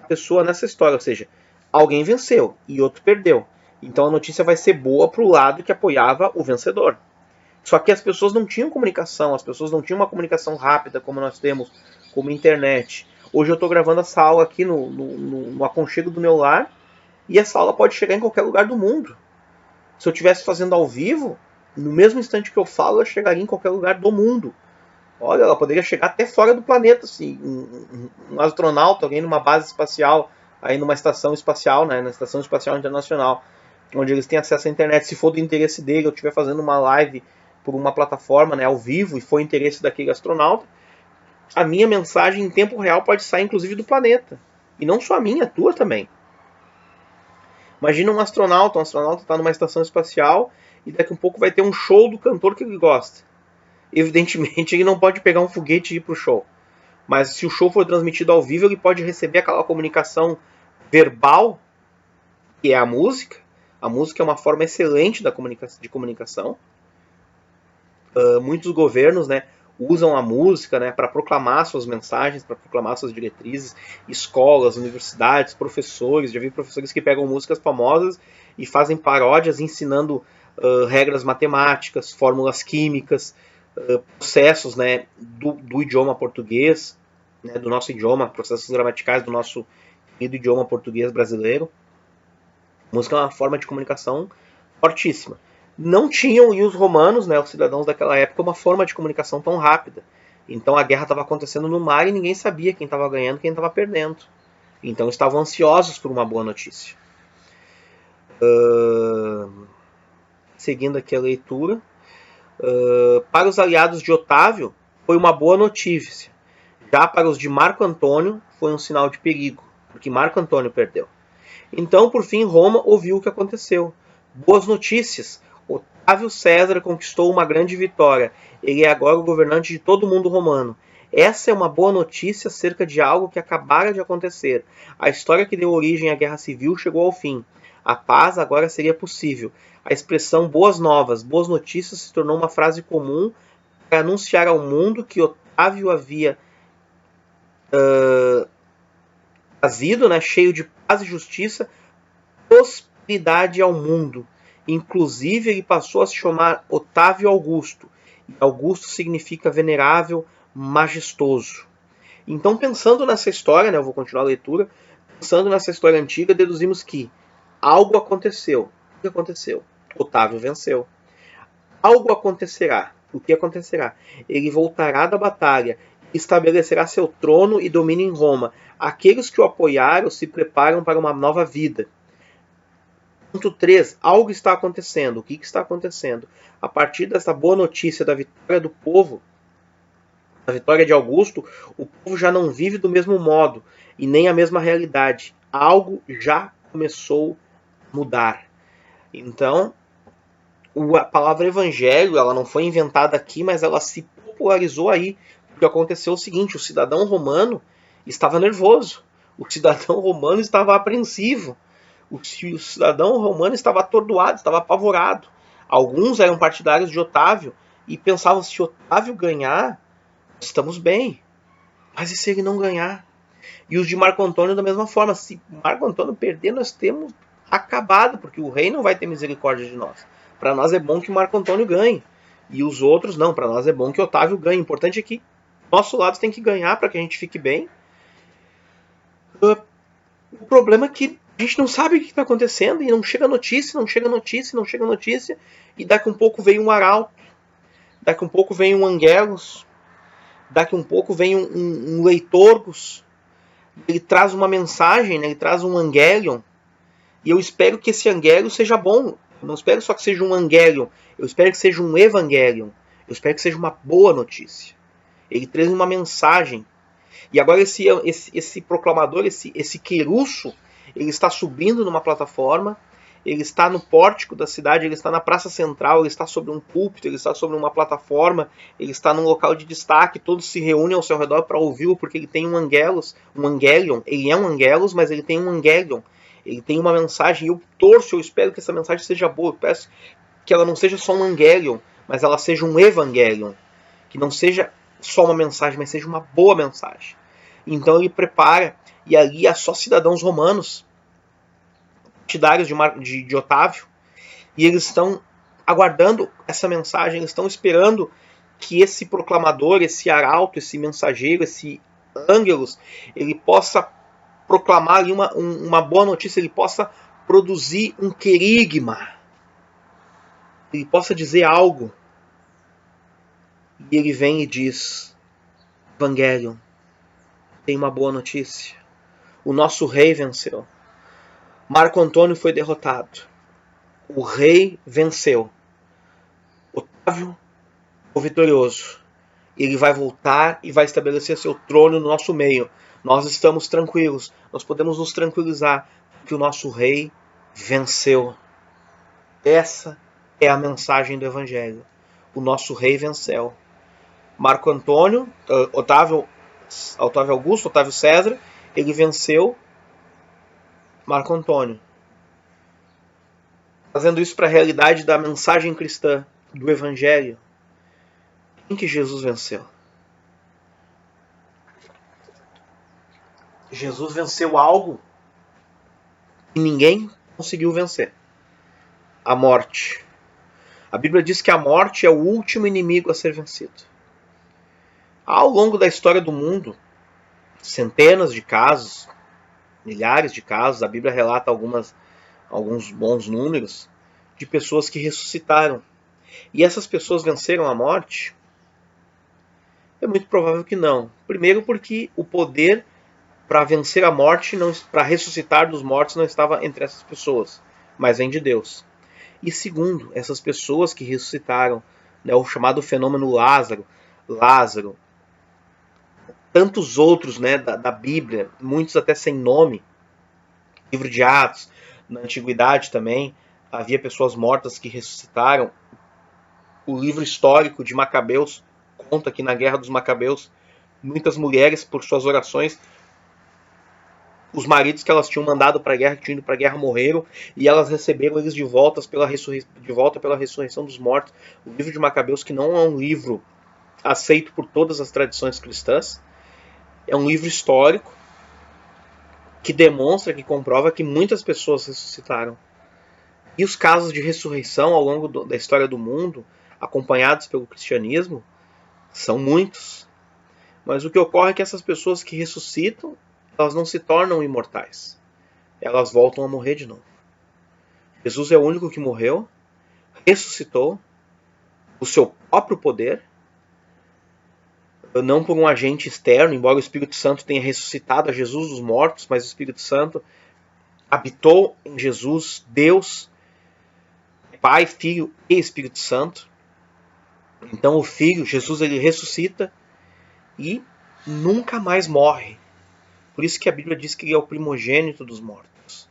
a pessoa nessa história. Ou seja, alguém venceu e outro perdeu. Então a notícia vai ser boa para o lado que apoiava o vencedor. Só que as pessoas não tinham comunicação, as pessoas não tinham uma comunicação rápida como nós temos, como internet. Hoje eu estou gravando essa aula aqui no aconchego do meu lar, e essa aula pode chegar em qualquer lugar do mundo. Se eu estivesse fazendo ao vivo, no mesmo instante que eu falo, ela chegaria em qualquer lugar do mundo. Olha, ela poderia chegar até fora do planeta, assim, um astronauta, alguém numa base espacial, aí numa estação espacial, né, na Estação Espacial Internacional, onde eles têm acesso à internet. Se for do interesse dele, eu estiver fazendo uma live por uma plataforma, né, ao vivo, e for interesse daquele astronauta, a minha mensagem em tempo real pode sair inclusive do planeta. E não só a minha, a tua também. Imagina um astronauta está numa estação espacial e daqui a pouco vai ter um show do cantor que ele gosta. Evidentemente ele não pode pegar um foguete e ir para o show. Mas se o show for transmitido ao vivo, ele pode receber aquela comunicação verbal, que é a música. A música é uma forma excelente de comunicação. Muitos governos, né, usam a música, né, para proclamar suas mensagens, para proclamar suas diretrizes. Escolas, universidades, professores. Já vi professores que pegam músicas famosas e fazem paródias ensinando regras matemáticas, fórmulas químicas, processos, né, do idioma português, né, do nosso idioma, processos gramaticais do nosso querido idioma português brasileiro. A música é uma forma de comunicação fortíssima. Não tinham, e os romanos, né, os cidadãos daquela época, uma forma de comunicação tão rápida. Então a guerra estava acontecendo no mar e ninguém sabia quem estava ganhando e quem estava perdendo. Então estavam ansiosos por uma boa notícia. Seguindo aqui a leitura. Para os aliados de Otávio, foi uma boa notícia. Já para os de Marco Antônio, foi um sinal de perigo, porque Marco Antônio perdeu. Então, por fim, Roma ouviu o que aconteceu. Boas notícias. Otávio César conquistou uma grande vitória. Ele é agora o governante de todo o mundo romano. Essa é uma boa notícia acerca de algo que acabara de acontecer. A história que deu origem à guerra civil chegou ao fim. A paz agora seria possível. A expressão boas novas, boas notícias se tornou uma frase comum para anunciar ao mundo que Otávio havia trazido, né, cheio de paz e justiça, prosperidade ao mundo. Inclusive, ele passou a se chamar Otávio Augusto. Augusto significa venerável, majestoso. Então, pensando nessa história, né, eu vou continuar a leitura, pensando nessa história antiga, deduzimos que algo aconteceu. O que aconteceu? Otávio venceu. Algo acontecerá. O que acontecerá? Ele voltará da batalha, estabelecerá seu trono e domínio em Roma. Aqueles que o apoiaram se preparam para uma nova vida. Ponto 3. Algo está acontecendo. O que está acontecendo? A partir dessa boa notícia da vitória do povo, da vitória de Augusto, o povo já não vive do mesmo modo e nem a mesma realidade. Algo já começou a mudar. Então, a palavra evangelho, ela não foi inventada aqui, mas ela se popularizou aí. Porque aconteceu o seguinte, o cidadão romano estava nervoso. O cidadão romano estava apreensivo. O cidadão romano estava atordoado, estava apavorado. Alguns eram partidários de Otávio e pensavam, se Otávio ganhar, estamos bem. Mas e se ele não ganhar? E os de Marco Antônio da mesma forma. Se Marco Antônio perder, nós temos acabado, porque o rei não vai ter misericórdia de nós. Para nós é bom que Marco Antônio ganhe. E os outros não, para nós é bom que Otávio ganhe. O importante é que nosso lado tem que ganhar para que a gente fique bem. O problema é que a gente não sabe o que está acontecendo e não chega notícia, não chega notícia, não chega notícia. E daqui um pouco vem um arauto, daqui um pouco vem um angelos, daqui um pouco vem um leitorgos. Ele traz uma mensagem, né? Ele traz um angelion. E eu espero que esse angelion seja bom. Eu não espero só que seja um Angelion, eu espero que seja um Evangelion. Eu espero que seja uma boa notícia. Ele traz uma mensagem. E agora esse proclamador, esse querusso, ele está subindo numa plataforma, ele está no pórtico da cidade, ele está na praça central, ele está sobre um púlpito, ele está sobre uma plataforma, ele está num local de destaque, todos se reúnem ao seu redor para ouvi-lo, porque ele tem um Angelion, ele é um Angelos, mas ele tem um Angelion, ele tem uma mensagem, e eu torço, eu espero que essa mensagem seja boa, eu peço que ela não seja só um Angelion, mas ela seja um Evangelion, que não seja só uma mensagem, mas seja uma boa mensagem. Então ele prepara, e ali há só cidadãos romanos, partidários de Otávio, e eles estão aguardando essa mensagem, eles estão esperando que esse proclamador, esse arauto, esse mensageiro, esse ângelos, ele possa proclamar ali uma boa notícia, ele possa produzir um querigma, ele possa dizer algo. E ele vem e diz: Evangelion, tem uma boa notícia. O nosso rei venceu. Marco Antônio foi derrotado. O rei venceu. Otávio, o vitorioso. Ele vai voltar e vai estabelecer seu trono no nosso meio. Nós estamos tranquilos. Nós podemos nos tranquilizar porque o nosso rei venceu. Essa é a mensagem do Evangelho. O nosso rei venceu. Marco Antônio, Otávio Augusto, Otávio César, ele venceu Marco Antônio. Fazendo isso para a realidade da mensagem cristã, do Evangelho. Quem que Jesus venceu? Jesus venceu algo que ninguém conseguiu vencer. A morte. A Bíblia diz que a morte é o último inimigo a ser vencido. Ao longo da história do mundo, centenas de casos, milhares de casos, a Bíblia relata alguns bons números, de pessoas que ressuscitaram. E essas pessoas venceram a morte? É muito provável que não. Primeiro porque o poder para vencer a morte, para ressuscitar dos mortos, não estava entre essas pessoas, mas vem de Deus. E segundo, essas pessoas que ressuscitaram, né, o chamado fenômeno Lázaro, tantos outros, né, da Bíblia, muitos até sem nome, livro de Atos, na Antiguidade também, havia pessoas mortas que ressuscitaram. O livro histórico de Macabeus conta que na Guerra dos Macabeus, muitas mulheres, por suas orações, os maridos que elas tinham mandado para a guerra, que tinham ido para a guerra, morreram, e elas receberam eles de volta pela ressurreição dos mortos. O livro de Macabeus, que não é um livro aceito por todas as tradições cristãs, é um livro histórico que demonstra, que comprova que muitas pessoas ressuscitaram. E os casos de ressurreição ao longo da história do mundo, acompanhados pelo cristianismo, são muitos. Mas o que ocorre é que essas pessoas que ressuscitam, elas não se tornam imortais. Elas voltam a morrer de novo. Jesus é o único que morreu, ressuscitou, o seu próprio poder, não por um agente externo, embora o Espírito Santo tenha ressuscitado a Jesus dos mortos, mas o Espírito Santo habitou em Jesus, Deus, Pai, Filho e Espírito Santo. Então o Filho, Jesus, ele ressuscita e nunca mais morre. Por isso que a Bíblia diz que ele é o primogênito dos mortos.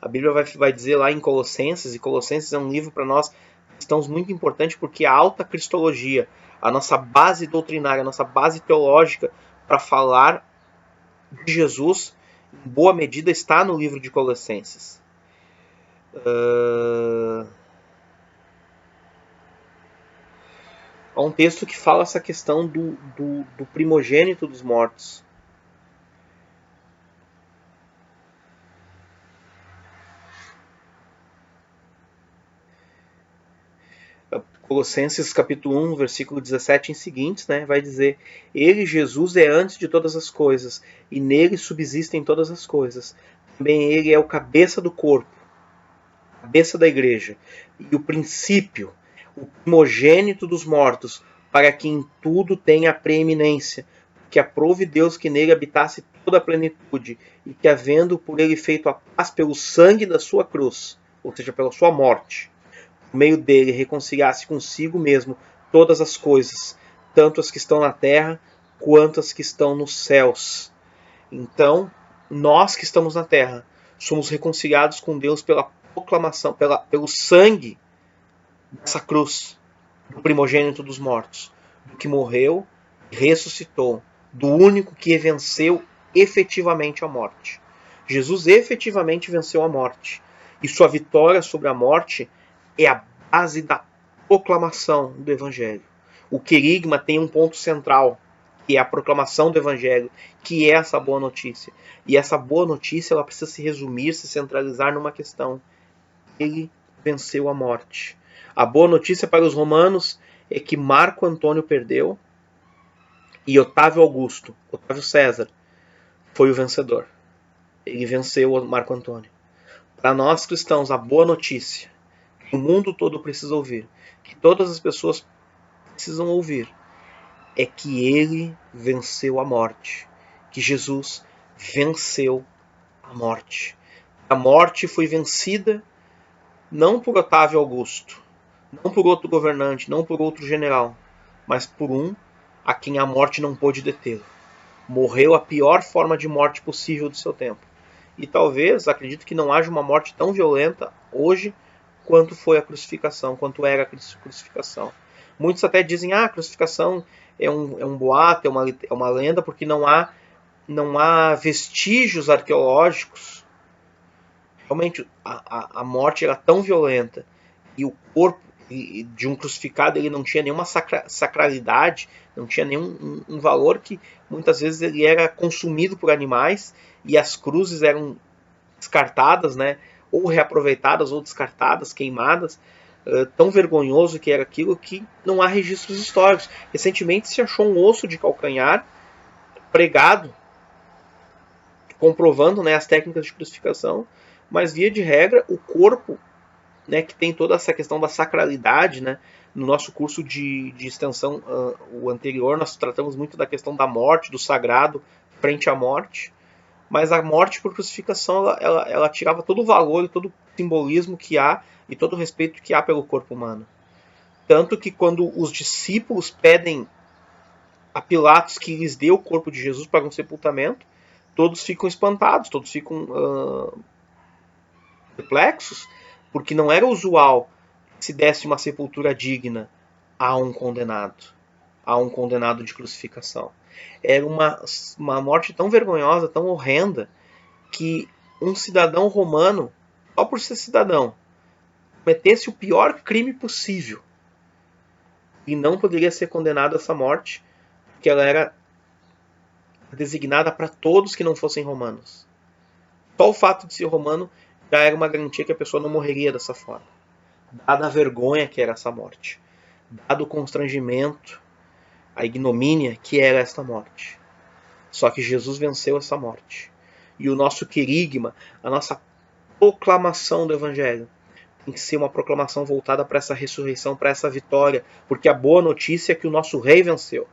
A Bíblia vai dizer lá em Colossenses, e Colossenses é um livro para nós cristãos muito importante porque a alta cristologia, a nossa base doutrinária, a nossa base teológica para falar de Jesus, em boa medida está no livro de Colossenses. Há um texto que fala essa questão do primogênito dos mortos. Colossenses capítulo 1, versículo 17 em seguintes, né, vai dizer: Ele, Jesus, é antes de todas as coisas, e nele subsistem todas as coisas. Também ele é o cabeça do corpo, cabeça da igreja, e o princípio, o primogênito dos mortos, para que em tudo tenha a preeminência, que aprove Deus que nele habitasse toda a plenitude, e que havendo por ele feito a paz pelo sangue da sua cruz, ou seja, pela sua morte, por meio dele reconciliasse consigo mesmo todas as coisas, tanto as que estão na terra quanto as que estão nos céus. Então, nós que estamos na terra somos reconciliados com Deus pela proclamação, pelo sangue dessa cruz, do primogênito dos mortos, do que morreu e ressuscitou, do único que venceu efetivamente a morte. Jesus efetivamente venceu a morte. E sua vitória sobre a morte é a base da proclamação do Evangelho. O querigma tem um ponto central, que é a proclamação do Evangelho, que é essa boa notícia. E essa boa notícia ela precisa se resumir, se centralizar numa questão. Ele venceu a morte. A boa notícia para os romanos é que Marco Antônio perdeu e Otávio Augusto, Otávio César, foi o vencedor. Ele venceu o Marco Antônio. Para nós cristãos, a boa notícia que o mundo todo precisa ouvir, que todas as pessoas precisam ouvir, é que ele venceu a morte, que Jesus venceu a morte. A morte foi vencida não por Otávio Augusto, não por outro governante, não por outro general, mas por um a quem a morte não pôde detê-lo. Morreu a pior forma de morte possível do seu tempo. E talvez, acredito que não haja uma morte tão violenta hoje quanto foi a crucificação, quanto era a crucificação. Muitos até dizem, a crucificação é um boato, é uma lenda, porque não há vestígios arqueológicos. Realmente, a morte era tão violenta e o corpo de um crucificado ele não tinha nenhuma sacralidade, não tinha nenhum um valor, que muitas vezes ele era consumido por animais e as cruzes eram descartadas, né, ou reaproveitadas ou descartadas, queimadas. Tão vergonhoso que era aquilo que não há registros históricos. Recentemente se achou um osso de calcanhar pregado, comprovando, né, as técnicas de crucificação, mas via de regra o corpo, né, que tem toda essa questão da sacralidade, né? No nosso curso de extensão, o anterior, nós tratamos muito da questão da morte, do sagrado frente à morte, mas a morte por crucificação ela tirava todo o valor e todo o simbolismo que há e todo o respeito que há pelo corpo humano. Tanto que quando os discípulos pedem a Pilatos que lhes dê o corpo de Jesus para um sepultamento, todos ficam espantados, todos ficam perplexos, porque não era usual que se desse uma sepultura digna a um condenado de crucificação. Era uma morte tão vergonhosa, tão horrenda, que um cidadão romano, só por ser cidadão, cometesse o pior crime possível e não poderia ser condenado a essa morte, porque ela era designada para todos que não fossem romanos. Só o fato de ser romano já era uma garantia que a pessoa não morreria dessa forma. Dada a vergonha que era essa morte. Dado o constrangimento, a ignomínia que era esta morte. Só que Jesus venceu essa morte. E o nosso querigma, a nossa proclamação do Evangelho, tem que ser uma proclamação voltada para essa ressurreição, para essa vitória. Porque a boa notícia é que o nosso rei venceu.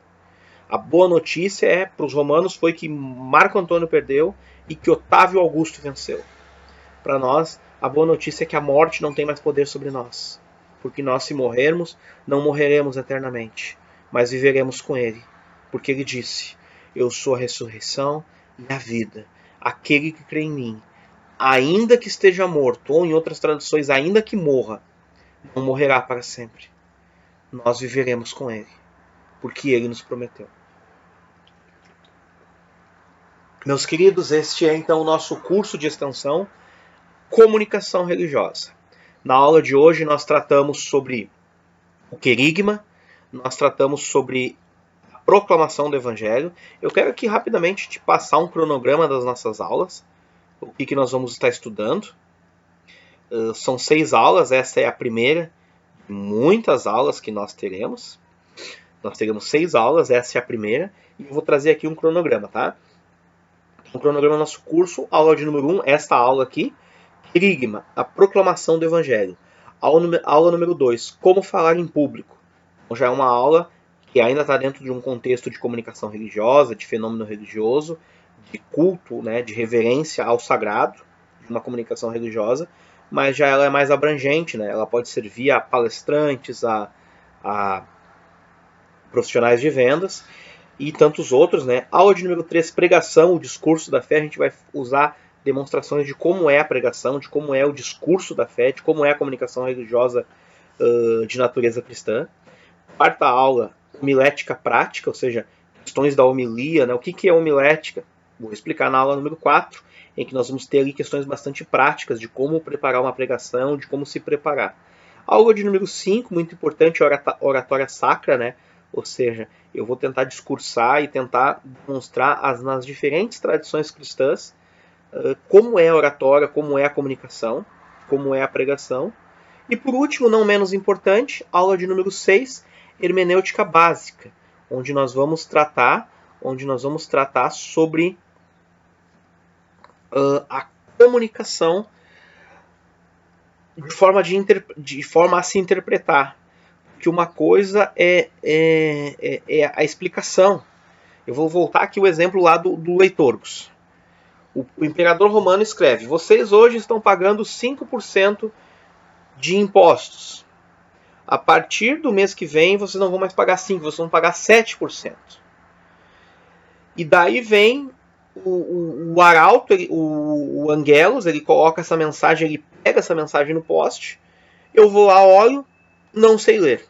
A boa notícia para os romanos foi que Marco Antônio perdeu e que Otávio Augusto venceu. Para nós, a boa notícia é que a morte não tem mais poder sobre nós. Porque nós, se morrermos, não morreremos eternamente, mas viveremos com Ele. Porque Ele disse, eu sou a ressurreição e a vida. Aquele que crê em mim, ainda que esteja morto, ou em outras traduções, ainda que morra, não morrerá para sempre. Nós viveremos com Ele, porque Ele nos prometeu. Meus queridos, este é então o nosso curso de extensão Comunicação Religiosa. Na aula de hoje nós tratamos sobre o querigma, nós tratamos sobre a proclamação do Evangelho. Eu quero aqui rapidamente te passar um cronograma das nossas aulas, o que nós vamos estar estudando. São 6 aulas, essa é a primeira de muitas aulas que nós teremos. Nós teremos 6 aulas, essa é a primeira, e eu vou trazer aqui um cronograma, tá? O cronograma do nosso curso, aula de número 1, esta aula aqui, querigma, a proclamação do Evangelho. Aula número 2, como falar em público. Então já é uma aula que ainda está dentro de um contexto de comunicação religiosa, de fenômeno religioso, de culto, né, de reverência ao sagrado, de uma comunicação religiosa, mas já ela é mais abrangente, né? Ela pode servir a palestrantes, a profissionais de vendas e tantos outros, né? Aula de número 3, pregação, o discurso da fé. A gente vai usar demonstrações de como é a pregação, de como é o discurso da fé, de como é a comunicação religiosa de natureza cristã. Quarta aula, homilética prática, ou seja, questões da homilia, né? O que é homilética? Vou explicar na aula número 4, em que nós vamos ter ali questões bastante práticas de como preparar uma pregação, de como se preparar. Aula de número 5, muito importante, oratória sacra, né? Ou seja, eu vou tentar discursar e tentar demonstrar nas diferentes tradições cristãs como é a oratória, como é a comunicação, como é a pregação. E por último, não menos importante, aula de número 6, hermenêutica básica, onde nós vamos tratar sobre a comunicação de forma a se interpretar. Que uma coisa é a explicação. Eu vou voltar aqui o exemplo lá do Leitorgos. O imperador romano escreve: vocês hoje estão pagando 5% de impostos. A partir do mês que vem, vocês não vão mais pagar 5%, vocês vão pagar 7%. E daí vem o arauto, o Angelos, ele coloca essa mensagem, ele pega essa mensagem no poste, eu vou lá, olho, não sei ler.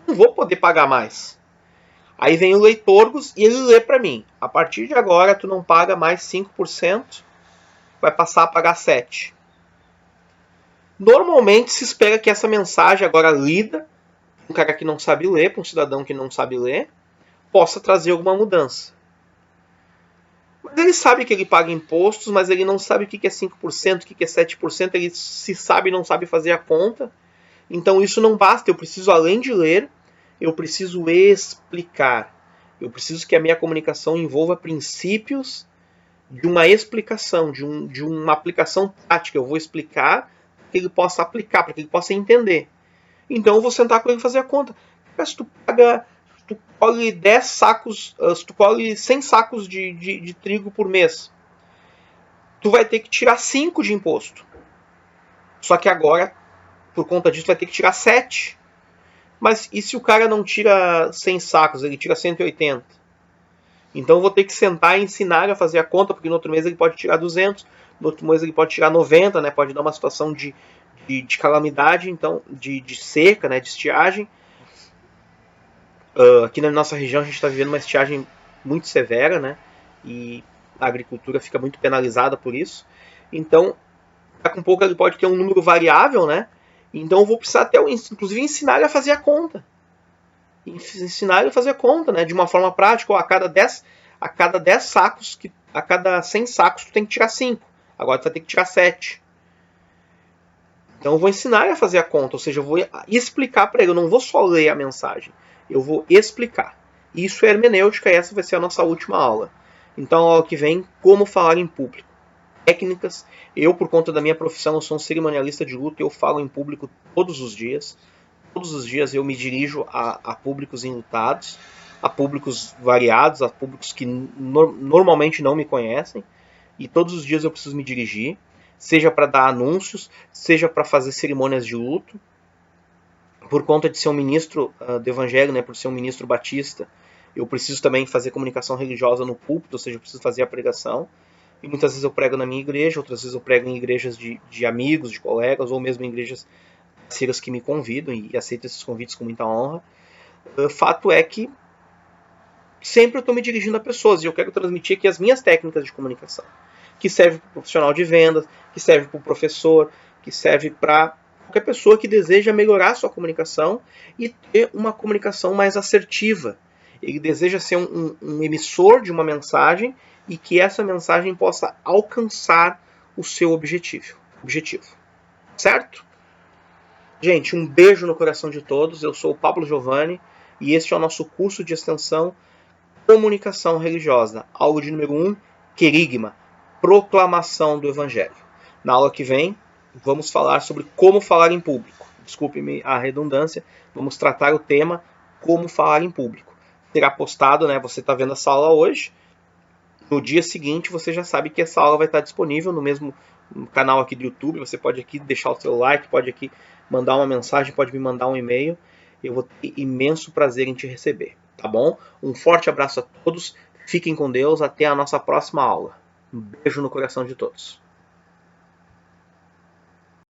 Não vou poder pagar mais. Aí vem o Leitorgos e ele lê para mim: a partir de agora tu não paga mais 5%, vai passar a pagar 7%. Normalmente se espera que essa mensagem agora lida, um cara que não sabe ler, para um cidadão que não sabe ler, possa trazer alguma mudança. Mas ele sabe que ele paga impostos, mas ele não sabe o que é 5%, o que é 7%, ele se sabe e não sabe fazer a conta. Então isso não basta, eu preciso, além de ler, eu preciso explicar. Eu preciso que a minha comunicação envolva princípios de uma explicação, de uma aplicação prática. Eu vou explicar para que ele possa aplicar, para que ele possa entender. Então eu vou sentar com ele e fazer a conta. Se tu colhe 10 sacos, se tu colhe 100 sacos de trigo por mês, tu vai ter que tirar 5 de imposto. Só que agora, por conta disso, vai ter que tirar 7. Mas e se o cara não tira 100 sacos, ele tira 180? Então eu vou ter que sentar e ensinar a fazer a conta, porque no outro mês ele pode tirar 200, no outro mês ele pode tirar 90, né? Pode dar uma situação de calamidade, então, de seca, né? De estiagem. Aqui na nossa região a gente está vivendo uma estiagem muito severa, né? E a agricultura fica muito penalizada por isso. Então, daqui a pouco ele pode ter um número variável, né? Então eu vou precisar até, inclusive, ensinar ele a fazer a conta. Ensinar ele a fazer a conta, né? De uma forma prática. Ó, a cada 10 sacos, a cada 100 sacos, tu tem que tirar 5. Agora tu vai ter que tirar 7. Então eu vou ensinar ele a fazer a conta. Ou seja, eu vou explicar para ele. Eu não vou só ler a mensagem. Eu vou explicar. Isso é hermenêutica e essa vai ser a nossa última aula. Então, a aula que vem, como falar em público. Técnicas. Eu, por conta da minha profissão, eu sou um cerimonialista de luto, eu falo em público todos os dias. Todos os dias eu me dirijo a públicos enlutados, a públicos variados, a públicos que normalmente não me conhecem. E todos os dias eu preciso me dirigir, seja para dar anúncios, seja para fazer cerimônias de luto. Por conta de ser um ministro do evangelho, né, por ser um ministro batista, eu preciso também fazer comunicação religiosa no púlpito, ou seja, eu preciso fazer a pregação. E muitas vezes eu prego na minha igreja, outras vezes eu prego em igrejas de amigos, de colegas, ou mesmo em igrejas parceiras que me convidam e aceito esses convites com muita honra. O fato é que sempre eu estou me dirigindo a pessoas e eu quero transmitir aqui as minhas técnicas de comunicação, que serve para o profissional de vendas, que serve para o professor, que serve para qualquer pessoa que deseja melhorar sua comunicação e ter uma comunicação mais assertiva. Ele deseja ser um emissor de uma mensagem e que essa mensagem possa alcançar o seu objetivo. Certo? Gente, um beijo no coração de todos. Eu sou o Pablo Giovanni e este é o nosso curso de extensão Comunicação Religiosa. Aula de número 1, Querigma, Proclamação do Evangelho. Na aula que vem, vamos falar sobre como falar em público. Desculpe-me a redundância, vamos tratar o tema como falar em público. Será postado, né? Você está vendo essa aula hoje. No dia seguinte, você já sabe que essa aula vai estar disponível no no canal aqui do YouTube. Você pode aqui deixar o seu like, pode aqui mandar uma mensagem, pode me mandar um e-mail. Eu vou ter imenso prazer em te receber, tá bom? Um forte abraço a todos, fiquem com Deus, até a nossa próxima aula. Um beijo no coração de todos.